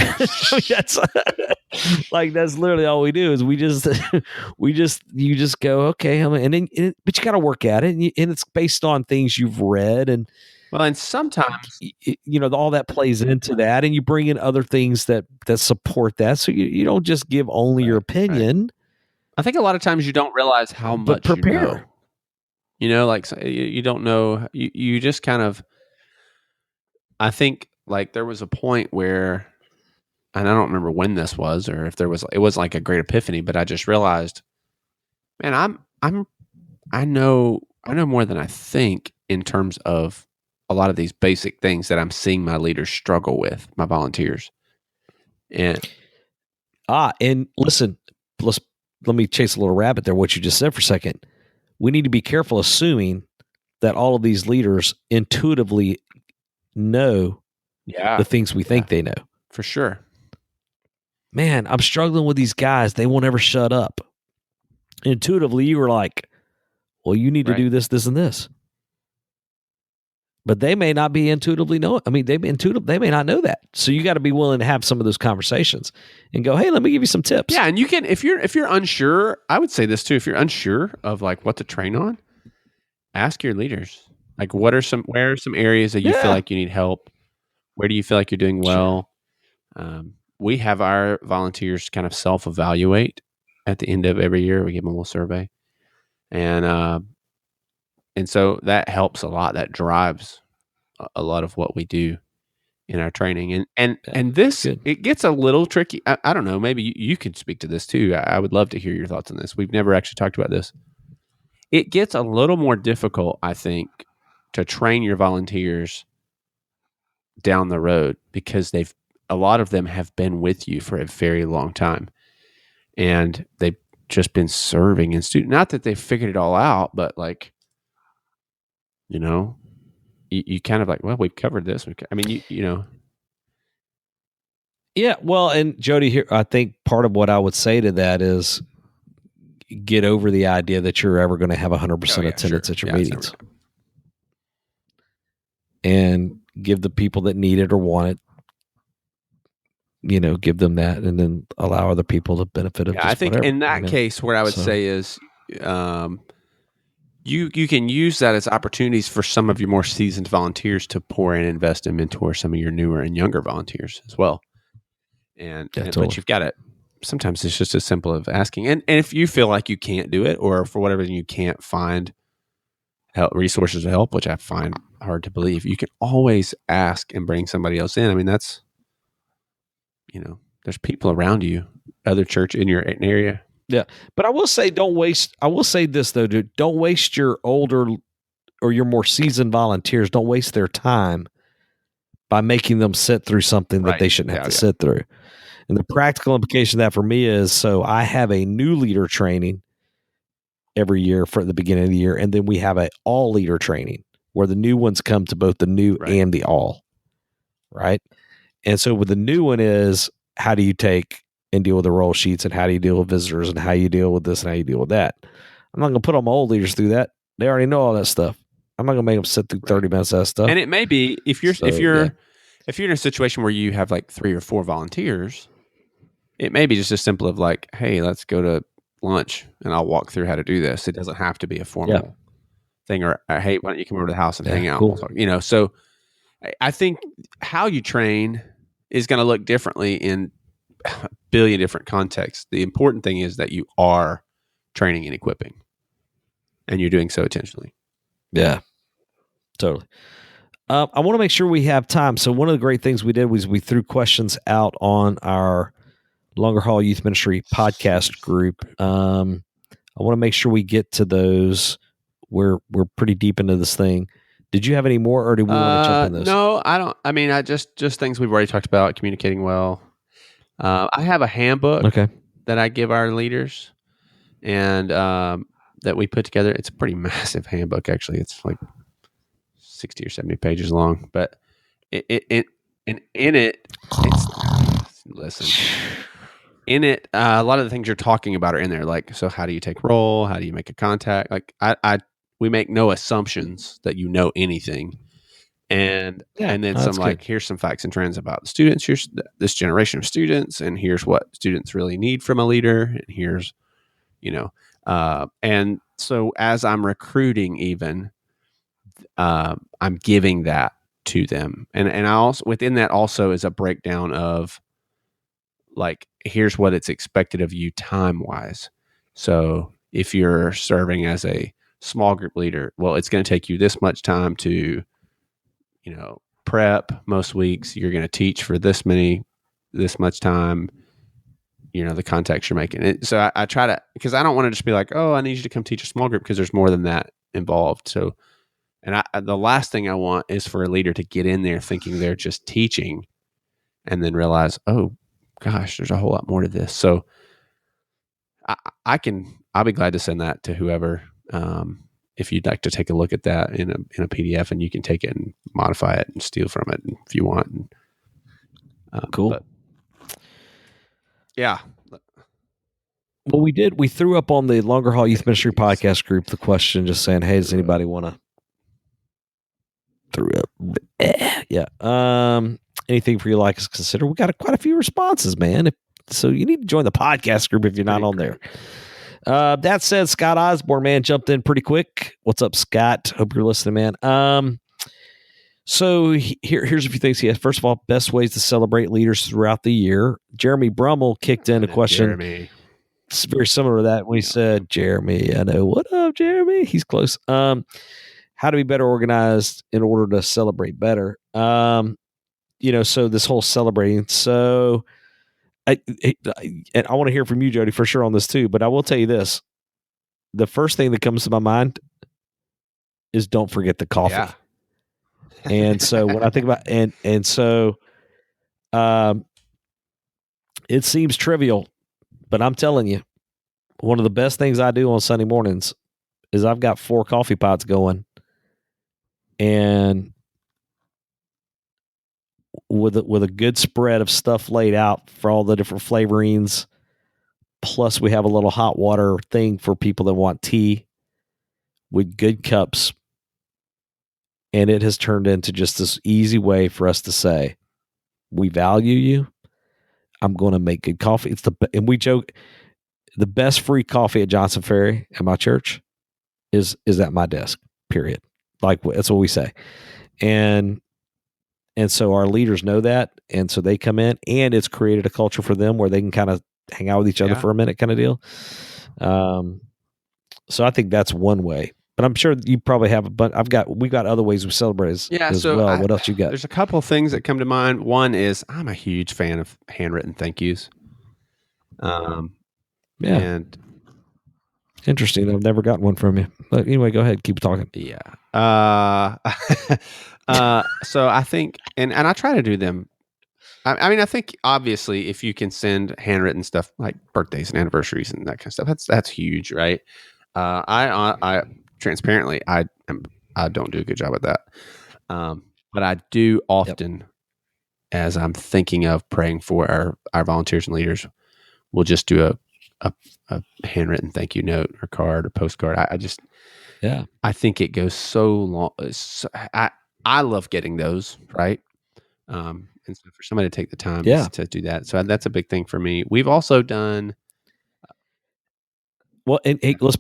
That's literally all we do is you just go, okay, and then, but you got to work at it, and it's based on things you've read, and sometimes, all that plays into that, and you bring in other things that support that, so you don't just give only your opinion. Right. I think a lot of times you don't realize how much prepare. You know, you don't know. You just kind of. I think there was a point where, and I don't remember when this was, or if it was like a great epiphany, but I just realized, man, I know more than I think in terms of a lot of these basic things that I'm seeing my leaders struggle with, my volunteers. And listen, let me chase a little rabbit there. What you just said for a second, we need to be careful assuming that all of these leaders intuitively know the things we think they know. For sure. Man, I'm struggling with these guys. They won't ever shut up. Intuitively, you were like, well, you need to do this, this, and this. But they may not be intuitively know. I mean, they may not know that. So you got to be willing to have some of those conversations and go, hey, let me give you some tips. Yeah, and you can, if you're unsure, I would say this too. If you're unsure of what to train on, ask your leaders. Where are some areas that you feel like you need help? Where do you feel like you're doing well? Sure. We have our volunteers kind of self-evaluate at the end of every year. We give them a little survey, and so that helps a lot. That drives a lot of what we do in our training. And this, it gets a little tricky. I don't know. Maybe you could speak to this too. I would love to hear your thoughts on this. We've never actually talked about this. It gets a little more difficult, I think, to train your volunteers down the road because a lot of them have been with you for a very long time, and they've just been serving in student. Not that they've figured it all out, but you kind of well, we've covered this. I mean, you know. Yeah, well, and Jody, here, I think part of what I would say to that is get over the idea that you're ever going to have 100% attendance at your meetings. And give the people that need it or want it, give them that, and then allow other people to benefit of I think whatever, in that case, what I would say is you can use that as opportunities for some of your more seasoned volunteers to pour in, invest, and mentor some of your newer and younger volunteers as well. But you've got to, sometimes it's just as simple as asking. And if you feel like you can't do it, or for whatever reason you can't find resources to help, which I find hard to believe, you can always ask and bring somebody else in. I mean, that's there's people around you, other church in your area. Yeah. But I will say, I will say this though, dude, don't waste your older or your more seasoned volunteers. Don't waste their time by making them sit through something that Right. they shouldn't have to sit through. And the practical implication of that for me is, so I have a new leader training every year for the beginning of the year. And then we have a all leader training where the new ones come to both the new and the all. Right. And so with the new one is, how do you take and deal with the roll sheets, and how do you deal with visitors, and how you deal with this and how you deal with that? I'm not going to put all my old leaders through that. They already know all that stuff. I'm not going to make them sit through 30 minutes of that stuff. And it may be if you're in a situation where you have like 3 or 4 volunteers, it may be just as simple of like, hey, let's go to lunch and I'll walk through how to do this. It doesn't have to be a formal thing, or hey, why don't you come over to the house and hang out? Cool. So I think how you train is going to look differently in a billion different contexts. The important thing is that you are training and equipping, and you're doing so intentionally. Yeah, totally. I want to make sure we have time. So one of the great things we did was we threw questions out on our Longer Haul Youth Ministry podcast group. I want to make sure we get to those. We're pretty deep into this thing. Did you have any more, or do we want to jump in those? No, I don't. I mean, I just things we've already talked about, communicating well. I have a handbook that I give our leaders, and that we put together. It's a pretty massive handbook, actually. It's like 60 or 70 pages long, but in it, a lot of the things you're talking about are in there. Like, so how do you take roll? How do you make a contact? Like we make no assumptions that you know anything. And then some like, here's some facts and trends about the students. Here's this generation of students, and here's what students really need from a leader. And here's, and so as I'm recruiting, even, I'm giving that to them. And I also, within that also is a breakdown of like, here's what it's expected of you time wise. So if you're serving as a small group leader, well, it's going to take you this much time to, prep most weeks. You're going to teach for this much time, the context you're making. So I try to, because I don't want to just be like, oh, I need you to come teach a small group, because there's more than that involved. So, and the last thing I want is for a leader to get in there thinking they're just teaching and then realize, oh gosh, there's a whole lot more to this. So I'll be glad to send that to whoever, if you'd like to take a look at that in a PDF, and you can take it and modify it and steal from it if you want. Cool. But, yeah. Well, we threw up on the Longer Haul Youth Ministry podcast group the question, just saying, hey, does anybody want to threw up? Yeah. Anything for you like us to consider? We got quite a few responses, man. So you need to join the podcast group if you're not on there. That said, Scott Osborne, man, jumped in pretty quick. What's up, Scott? Hope you're listening, man. So here's a few things he has. First of all, best ways to celebrate leaders throughout the year. Jeremy Brummel kicked in a question. Jeremy. It's very similar to that. We said, Jeremy, I know. What up, Jeremy? He's close. How to be better organized in order to celebrate better. So this whole celebrating. So and I want to hear from you, Jody, for sure on this too. But I will tell you this: the first thing that comes to my mind is don't forget the coffee. Yeah. And so when I think about and so, it seems trivial, but I'm telling you, one of the best things I do on Sunday mornings is I've got 4 coffee pots going, and with a good spread of stuff laid out for all the different flavorings. Plus, we have a little hot water thing for people that want tea with good cups. And it has turned into just this easy way for us to say, we value you. I'm going to make good coffee. And we joke, the best free coffee at Johnson Ferry at my church is at my desk, period. Like, that's what we say. And so our leaders know that. And so they come in, and it's created a culture for them where they can kind of hang out with each other for a minute kind of deal. So I think that's one way. But I'm sure you probably have, but we got other ways we celebrate as so well. What else you got? there's a couple of things that come to mind. One is I'm a huge fan of handwritten thank yous. Yeah. And Interesting. I've never gotten one from you. But anyway, go ahead. Keep talking. yeah. So I think, and I try to do them. I mean, I think obviously if you can send handwritten stuff like birthdays and anniversaries and that kind of stuff, that's huge, right? I transparently, I don't do a good job at that. But I do often, as I'm thinking of praying for our volunteers and leaders, we'll just do a handwritten thank you note or card or postcard. I think it goes so long. I love getting those, right? And so for somebody to take the time to do that. So that's a big thing for me. We've also done. Well, and hey, let's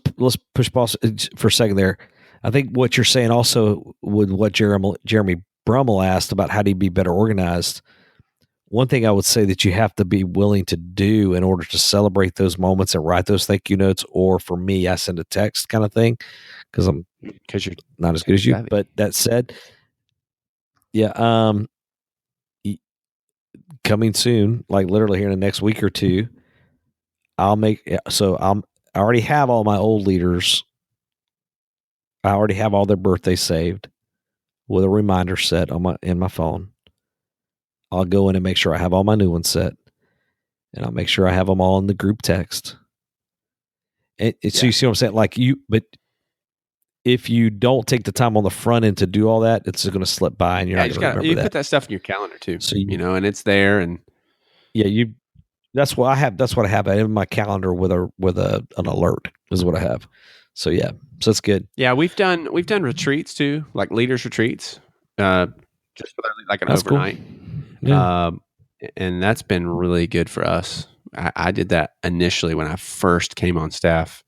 push pause for a second there. I think what you're saying also with what Jeremy Brummel asked about how do you be better organized. One thing I would say that you have to be willing to do in order to celebrate those moments and write those thank you notes, or for me, I send a text kind of thing because you're not as good as you. But that said, coming soon, like literally here in the next week or two, I already have all my old leaders. I already have all their birthdays saved with a reminder set in my phone. I'll go in and make sure I have all my new ones set, and I'll make sure I have them all in the group text. So you see what I'm saying? But if you don't take the time on the front end to do all that, it's going to slip by, and you're not going to remember you that. Put that stuff in your calendar too, so and it's there. And that's what I have. That's what I have in my calendar with an alert is what I have. So so it's good. Yeah, we've done retreats too, like leaders retreats, just for like an overnight. Cool. Yeah. And that's been really good for us. I did that initially when I first came on staff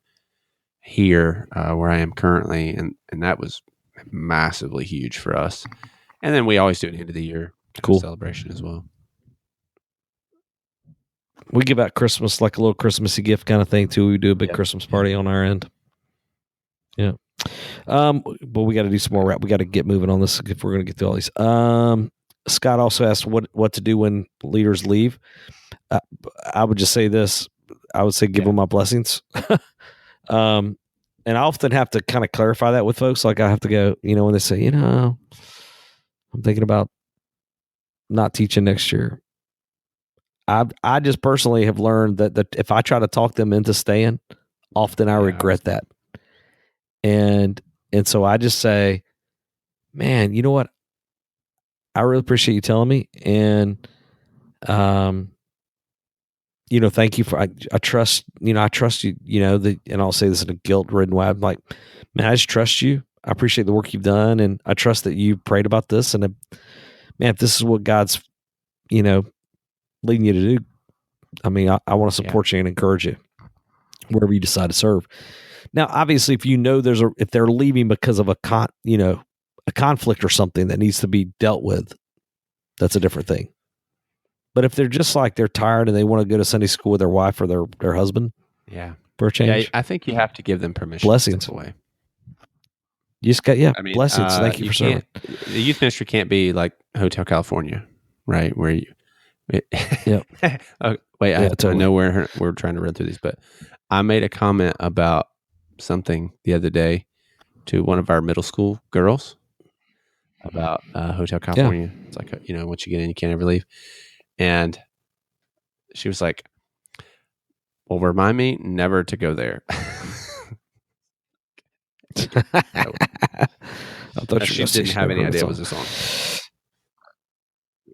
here, where I am currently, and that was massively huge for us. And then we always do an end of the year celebration as well. We give out Christmas, like a little Christmassy gift kind of thing too. We do a big Christmas party on our end. Yeah. But we got to do some more wrap. We got to get moving on this if we're going to get through all these. Scott also asked what to do when leaders leave. I would just say this. I would say give them my blessings. And I often have to kind of clarify that with folks. Like I have to go, when they say, I'm thinking about not teaching next year. I just personally have learned that if I try to talk them into staying, often I regret that. And so I just say, man, you know what? I really appreciate you telling me. And, thank you for, I trust, I trust you, and I'll say this in a guilt-ridden way. I'm like, man, I just trust you. I appreciate the work you've done. And I trust that you prayed about this. And man, if this is what God's, leading you to do, I mean, I want to support you and encourage you wherever you decide to serve. Now, obviously, if if they're leaving because of a conflict or something that needs to be dealt with, that's a different thing. But if they're just like they're tired and they want to go to Sunday school with their wife or their husband, for a change, I think you have to give them permission. Blessings. To step away. You just got blessings. Thank you for serving. The youth ministry can't be like Hotel California, right? Where you. Oh, wait, I know we're trying to run through these, but I made a comment about something the other day to one of our middle school girls about Hotel California. It's like, once you get in, you can't ever leave. And she was like, well, remind me never to go there. I thought she didn't have any idea it was a song.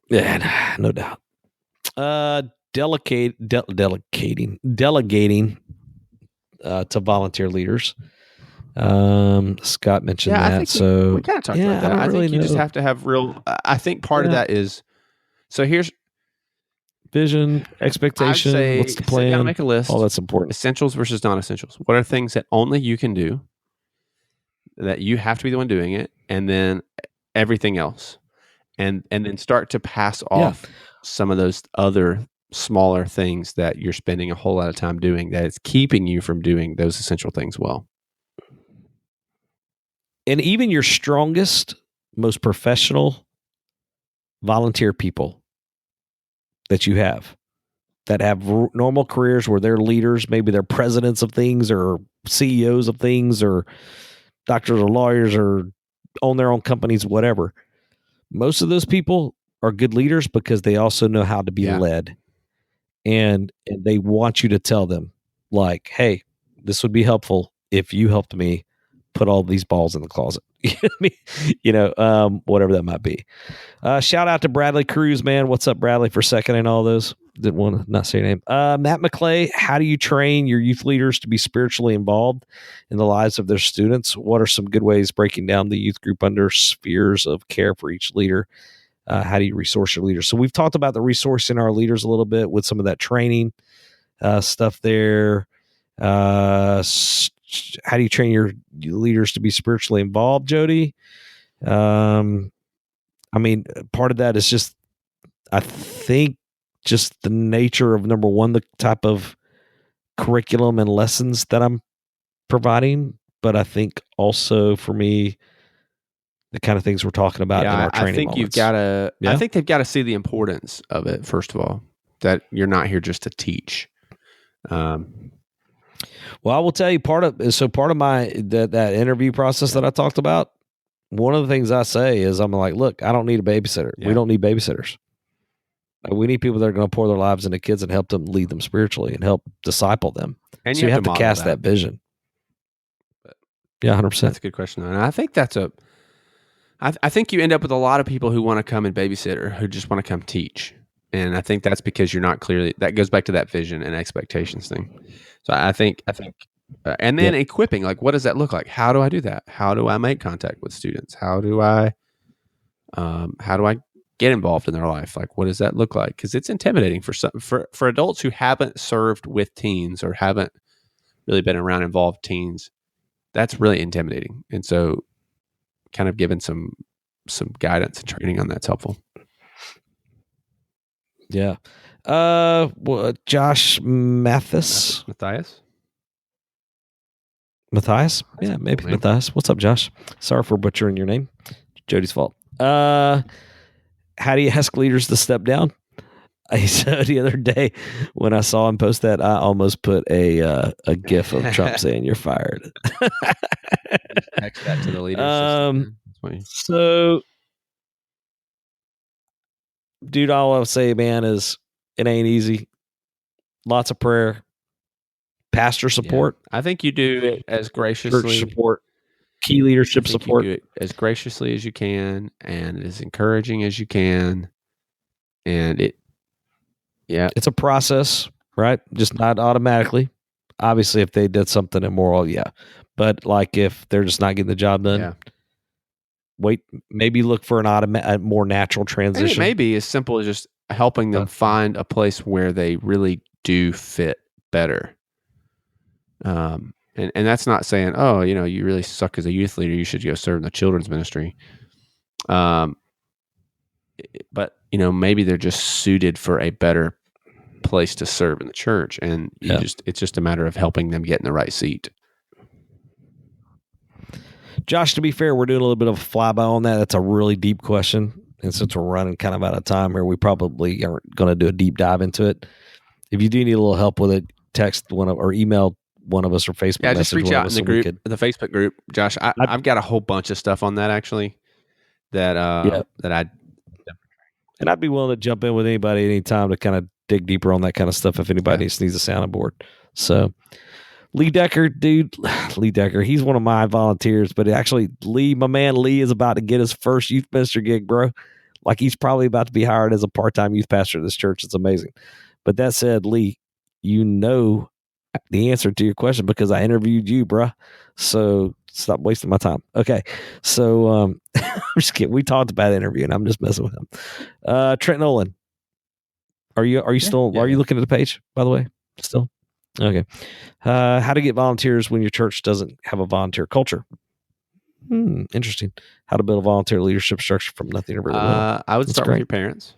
Yeah, no doubt. Delegating to volunteer leaders. Scott mentioned that. I think so we kind of talked about that. I think you just have to have real. I think part of that is. So here's vision, expectation. What's the plan? Gotta make a list. All that's important. Essentials versus non-essentials. What are things that only you can do? That you have to be the one doing it, and then everything else, and then start to pass off some of those other smaller things that you're spending a whole lot of time doing that is keeping you from doing those essential things well. And even your strongest, most professional volunteer people that you have that have normal careers where they're leaders, maybe they're presidents of things or CEOs of things or doctors or lawyers or own their own companies, whatever. Most of those people are good leaders because they also know how to be led. And they want you to tell them, like, hey, this would be helpful if you helped me put all these balls in the closet. Whatever that might be. Shout out to Bradley Cruz, man. What's up, Bradley, for seconding all those? Didn't want to not say your name. Matt McClay, how do you train your youth leaders to be spiritually involved in the lives of their students? What are some good ways breaking down the youth group under spheres of care for each leader? How do you resource your leaders? So we've talked about the resourcing our leaders a little bit with some of that training stuff there. How do you train your leaders to be spiritually involved, Jody? I mean, part of that is just, I think, just the nature of, number one, the type of curriculum and lessons that I'm providing. But I think also for me, the kind of things we're talking about in our training I think moments. you've got to. I think they've got to see the importance of it. First of all, that you're not here just to teach. Well, I will tell you part of my that interview process that I talked about. One of the things I say is I'm like, look, I don't need a babysitter. Yeah. We don't need babysitters. We need people that are going to pour their lives into kids and help them lead them spiritually and help disciple them. And so you have to cast that vision. But yeah, 100%. That's a good question, and I think that's a. I think you end up with a lot of people who want to come and babysit or who just want to come teach. And I think that's because you're not clearly, that goes back to that vision and expectations thing. So I think, and then equipping, like, what does that look like? How do I do that? How do I make contact with students? How do I get involved in their life? Like, what does that look like? Because it's intimidating for adults who haven't served with teens or haven't really been around involved teens. That's really intimidating. And so kind of giving some guidance and training on that's helpful. Yeah. Josh Matthias. Yeah, maybe cool Matthias. What's up, Josh? Sorry for butchering your name. Jody's fault. How do you ask leaders to step down? I saw the other day when I saw him post that, I almost put a gif of Trump saying you're fired. Text that to the leaders. So, dude, all I'll say, man, is it ain't easy. Lots of prayer, pastor support. Yeah. I think you do it as graciously. Church support, key leadership support. You do it as graciously as you can and as encouraging as you can. And it's a process, right? Just not automatically. Obviously, if they did something immoral, but like if they're just not getting the job done, wait, maybe look for a more natural transition. And it may be as simple as just helping them find a place where they really do fit better. And that's not saying, oh, you really suck as a youth leader, you should go serve in the children's ministry. But maybe they're just suited for a better place to serve in the church, and it's just a matter of helping them get in the right seat. Josh, to be fair, we're doing a little bit of a flyby on that. That's a really deep question, and since we're running kind of out of time here, we probably aren't going to do a deep dive into it. If you do need a little help with it, text or email one of us or Facebook. Yeah, just reach out in the group, the Facebook group. Josh, I've got a whole bunch of stuff on that actually. That and I'd be willing to jump in with anybody anytime to kind of dig deeper on that kind of stuff if anybody needs a sounding board. So Lee Decker, he's one of my volunteers, but actually my man Lee is about to get his first youth minister gig, bro. Like he's probably about to be hired as a part-time youth pastor at this church. It's amazing. But that said, Lee, the answer to your question because I interviewed you, bro. So stop wasting my time. Okay. So I'm just kidding. We talked about the interview and I'm just messing with him. Trent Nolan. Are you still are you looking at the page, by the way? Still? Okay. How to get volunteers when your church doesn't have a volunteer culture. Interesting. How to build a volunteer leadership structure from nothing to really well. I would start with your parents.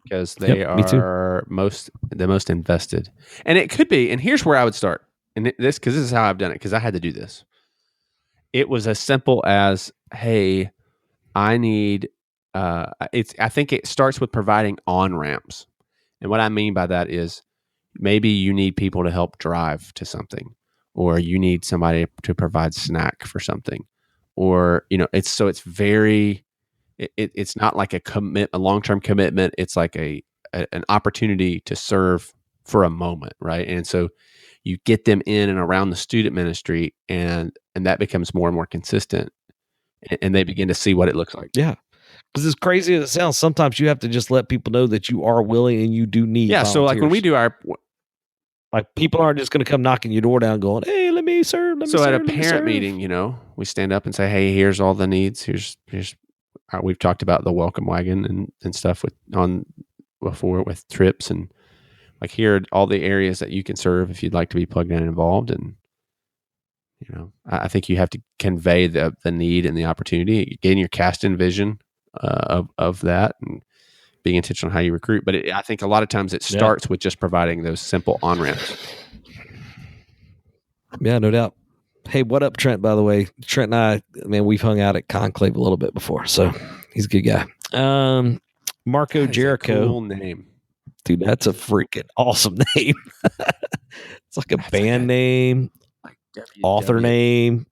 Because they are the most invested. And it could be, and here's where I would start. And this is how I've done it, because I had to do this. it was as simple as, hey, I need. I think it starts with providing on ramps, and what I mean by that is maybe you need people to help drive to something, or you need somebody to provide snack for something, or it's very. It's not like a long term commitment. It's like an opportunity to serve for a moment, right? And so you get them in and around the student ministry, and that becomes more and more consistent, and they begin to see what it looks like. Yeah. Because as crazy as it sounds, sometimes you have to just let people know that you are willing and you do need volunteers. So like when we do our like people aren't just going to come knocking your door down going, hey, let me serve, let me serve. So at a parent meeting, we stand up and say, hey, here's all the needs. Here's we've talked about the welcome wagon and stuff before with trips, and like here are all the areas that you can serve if you'd like to be plugged in and involved. And I think you have to convey the need and the opportunity, gain your cast and vision of that, and being intentional on how you recruit. But I think a lot of times it starts with just providing those simple on ramps. Yeah, no doubt. Hey, what up, Trent, by the way? Trent and I, man, we've hung out at Conclave a little bit before, so he's a good guy. Marco Jericho. Cool name. Dude, that's a freaking awesome name. It's like a band name, like author name,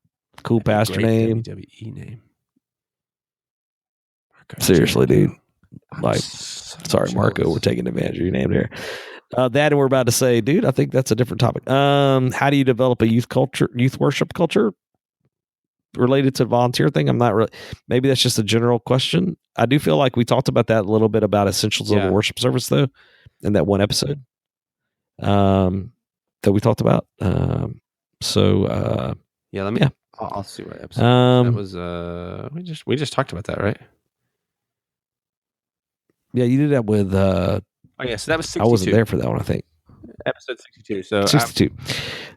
cool pastor name. WWE name. Marco Seriously, Jericho. Dude. Like, sorry, Marco, we're taking advantage of your name there. That, and we're about to say, dude, I think that's a different topic. How do you develop a youth worship culture related to volunteer thing? I'm not really, maybe that's just a general question. I do feel like we talked about that a little bit about essentials of a worship service though, in that one episode, that we talked about. I'll see what episode that was. We just talked about that, right? Yeah, you did that with, so that was 62. I wasn't there for that one, I think. Episode 62. So 62.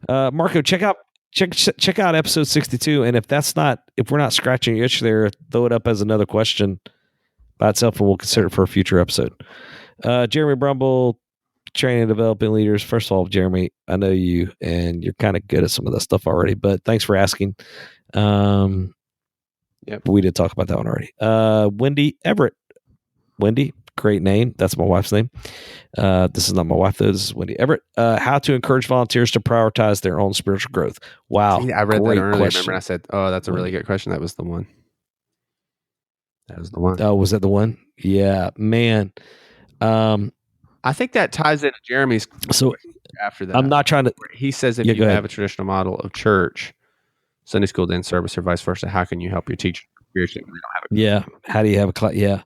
Marco, check out episode 62. And if we're not scratching your itch there, throw it up as another question by itself and we'll consider it for a future episode. Jeremy Brumble, training and developing leaders. First of all, Jeremy, I know you and you're kind of good at some of that stuff already, but thanks for asking. We did talk about that one already. Wendy Everett. Wendy, great name. That's my wife's name. This is not my wife, though. This is Wendy Everett. How to encourage volunteers to prioritize their own spiritual growth. Wow. See, I read that earlier. Remember, I said, oh, that's a really good question. That was the one. Oh, was that the one? Yeah, man. I think that ties into Jeremy's. So after that, I'm not trying to. He says if you have a traditional model of church, Sunday school, then service, or vice versa, how can you help your teacher spiritually when they don't have a? Yeah. How do you have a class? Yeah.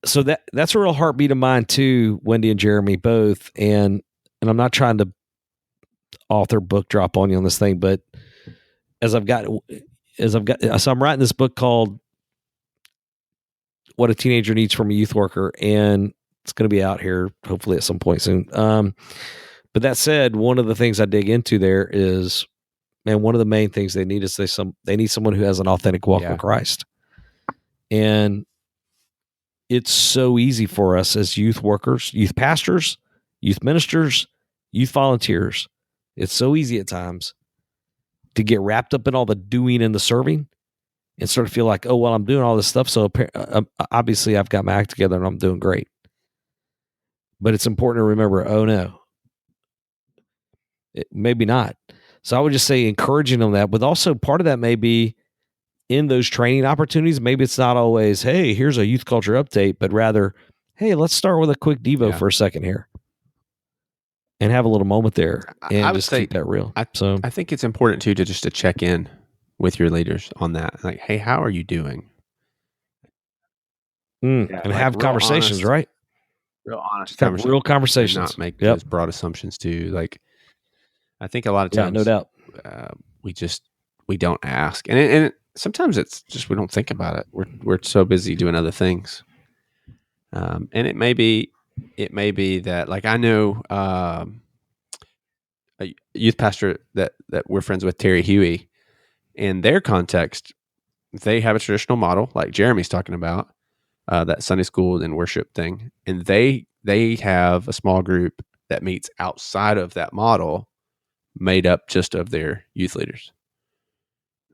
So that's a real heartbeat of mine too, Wendy and Jeremy both. And I'm not trying to author book drop on you on this thing, but so I'm writing this book called What a Teenager Needs from a Youth Worker, and it's going to be out here hopefully at some point soon. But that said, one of the things I dig into there is, man, one of the main things they need is they need someone who has an authentic walk with Christ. And it's so easy for us as youth workers, youth pastors, youth ministers, youth volunteers. It's so easy at times to get wrapped up in all the doing and the serving and sort of feel like, oh, well, I'm doing all this stuff. So obviously I've got my act together and I'm doing great. But it's important to remember, oh no, maybe not. So I would just say encouraging them that, but also part of that may be in those training opportunities. Maybe it's not always, hey, here's a youth culture update, but rather, hey, let's start with a quick Devo for a second here and have a little moment there and just keep that real. I think it's important too to check in with your leaders on that. Like, hey, how are you doing? And have conversations, right? Real honest conversations. Real conversations. Not make those broad assumptions too. Like, I think a lot of times, no doubt, we don't ask, and sometimes it's just we don't think about it. We're so busy doing other things, and it may be that, like, I know a youth pastor that we're friends with, Terry Huey. In their context, they have a traditional model, like Jeremy's talking about, that Sunday school and worship thing, and they have a small group that meets outside of that model, made up just of their youth leaders.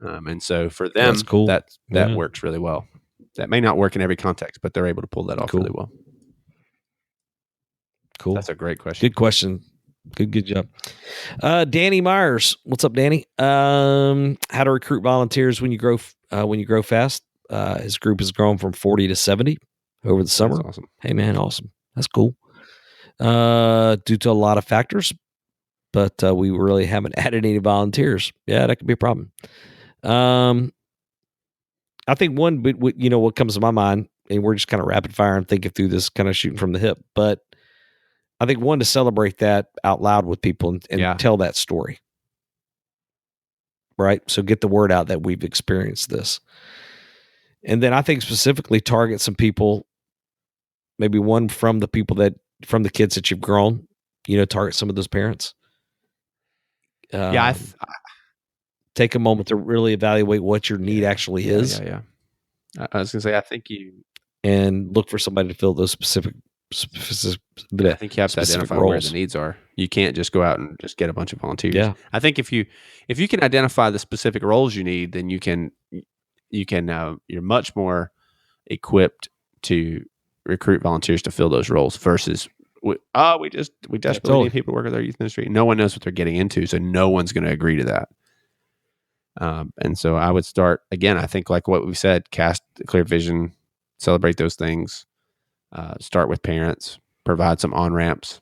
And so for them, That's cool. that Yeah. works really well. That may not work in every context, but they're able to pull that off Cool. really well. Cool. That's a great question. Good question. Good job. Danny Myers. What's up, Danny? How to recruit volunteers when you grow fast. His group has grown from 40 to 70 over the summer. That's awesome. Hey man, awesome. That's cool. Due to a lot of factors, but we really haven't added any volunteers. Yeah, that could be a problem. I think one, what comes to my mind, and we're just kind of rapid fire and thinking through this, kind of shooting from the hip, but I think one, to celebrate that out loud with people and tell that story. Right. So get the word out that we've experienced this. And then I think specifically target some people, maybe one from the kids that you've grown, target some of those parents. Take a moment to really evaluate what your need actually is. Yeah. I was going to say, I think and look for somebody to fill those specific I think you have to identify roles. where the needs are. You can't just go out and just get a bunch of volunteers. Yeah. I think if you can identify the specific roles you need, then you're much more equipped to recruit volunteers to fill those roles versus we desperately need people to work with our youth ministry. No one knows what they're getting into, so no one's going to agree to that. And so I would start again. I think like what we said, cast a clear vision, celebrate those things. Start with parents, provide some on-ramps.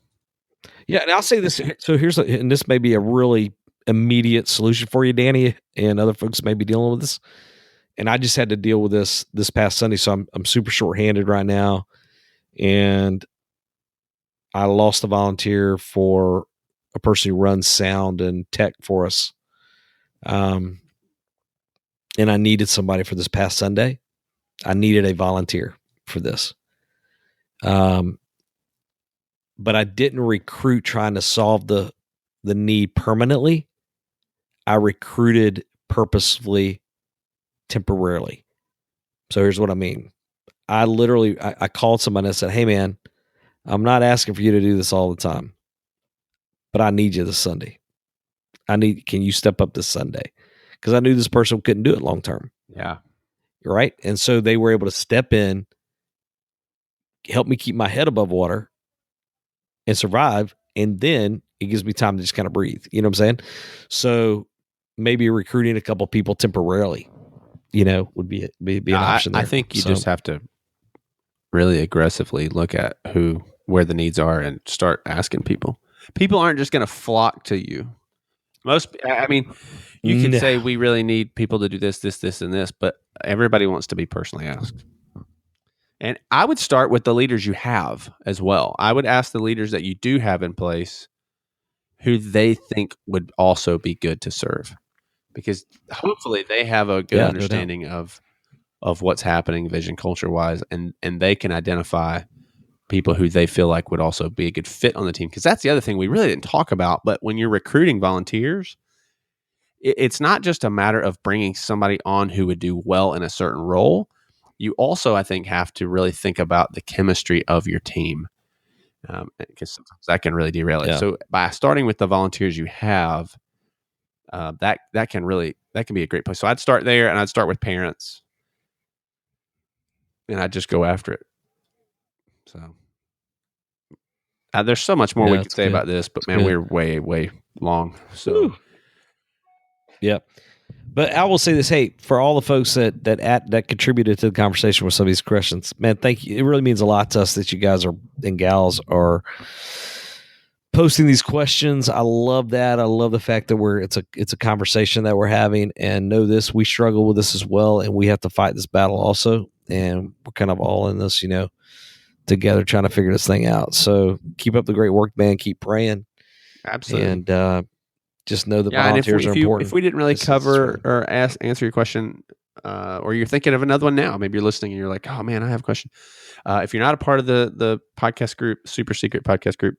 Yeah, and I'll say this. So and this may be a really immediate solution for you, Danny, and other folks may be dealing with this. And I just had to deal with this past Sunday, so I'm super short-handed right now, and I lost a volunteer for a person who runs sound and tech for us. And I needed somebody for this past Sunday. I needed a volunteer for this. But I didn't recruit trying to solve the need permanently. I recruited purposefully, temporarily. So here's what I mean. I called somebody and said, "Hey man, I'm not asking for you to do this all the time, but I need you this Sunday. Can you step up this Sunday?" Because I knew this person couldn't do it long term. Yeah. Right. And so they were able to step in, help me keep my head above water and survive. And then it gives me time to just kind of breathe. You know what I'm saying? So maybe recruiting a couple people temporarily, would be an option there. I think you just have to really aggressively look at where the needs are and start asking people. People aren't just going to flock to you. You can say we really need people to do this, and this, but everybody wants to be personally asked. And I would start with the leaders you have as well. I would ask the leaders that you do have in place who they think would also be good to serve, because hopefully they have a good understanding of what's happening vision culture wise, and they can identify people who they feel like would also be a good fit on the team. Because that's the other thing we really didn't talk about. But when you're recruiting volunteers, it's not just a matter of bringing somebody on who would do well in a certain role. You also, I think, have to really think about the chemistry of your team, because sometimes that can really derail it. Yeah. So by starting with the volunteers you have, that can be a great place. So I'd start there, and I'd start with parents, and I'd just go after it. So there's so much more we could say about this, but man, we're way, way long. So. Woo. Yeah. But I will say this, hey, for all the folks that contributed to the conversation with some of these questions, man, thank you. It really means a lot to us that you guys and gals are posting these questions. I love that. I love the fact that it's a conversation that we're having, and know this, we struggle with this as well, and we have to fight this battle also. And we're kind of all in this, together trying to figure this thing out. So keep up the great work, man. Keep praying. Absolutely. And just know that volunteers are important. If we didn't really cover or answer your question, or you're thinking of another one now, maybe you're listening and you're like, oh man, I have a question. If you're not a part of the podcast group, super secret podcast group,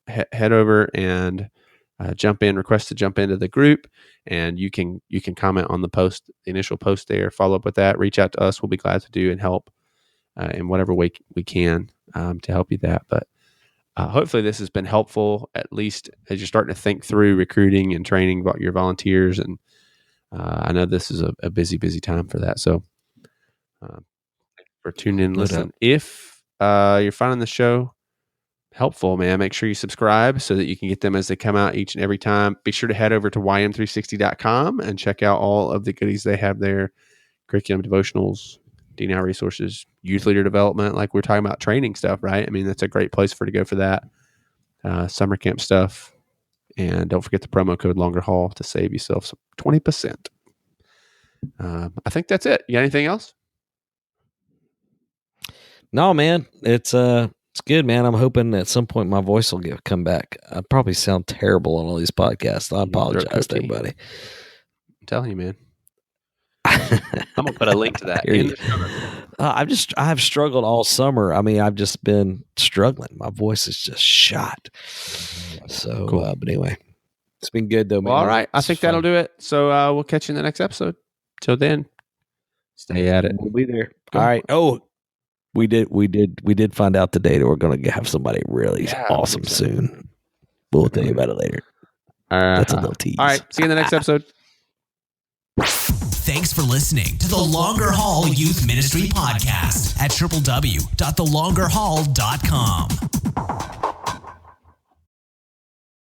head over and request to jump into the group, and you can comment on the initial post there, follow up with that, reach out to us. We'll be glad to do and help in whatever way we can to help you that. But hopefully this has been helpful, at least as you're starting to think through recruiting and training about your volunteers, and I know this is a busy time for that. So for tuning in, listen. If you're finding the show helpful, man, make sure you subscribe so that you can get them as they come out each and every time. Be sure to head over to ym360.com and check out all of the goodies they have there. Curriculum, devotionals, D&I resources, youth leader development, like we're talking about training stuff, right? I mean, that's a great place to go for that. Summer camp stuff. And don't forget the promo code Longer Haul to save yourself some 20%. I think that's it. You got anything else? No, man, it's good, man. I'm hoping at some point my voice will come back. I probably sound terrible on all these podcasts. I apologize to everybody. I'm telling you, man. I'm gonna put a link to that in the show notes. I have struggled all summer. I mean, I've just been struggling. My voice is just shot. So, cool. But anyway, it's been good though, man. Well, all right, I think that'll do it. So we'll catch you in the next episode. Till then, stay at it. We'll be there. All right. Oh, we did find out today that we're going to have somebody really awesome soon. We'll tell you about it later. That's a little tease. All right. See you in the next episode. Thanks for listening to the Longer Haul Youth Ministry Podcast at www.thelongerhaul.com.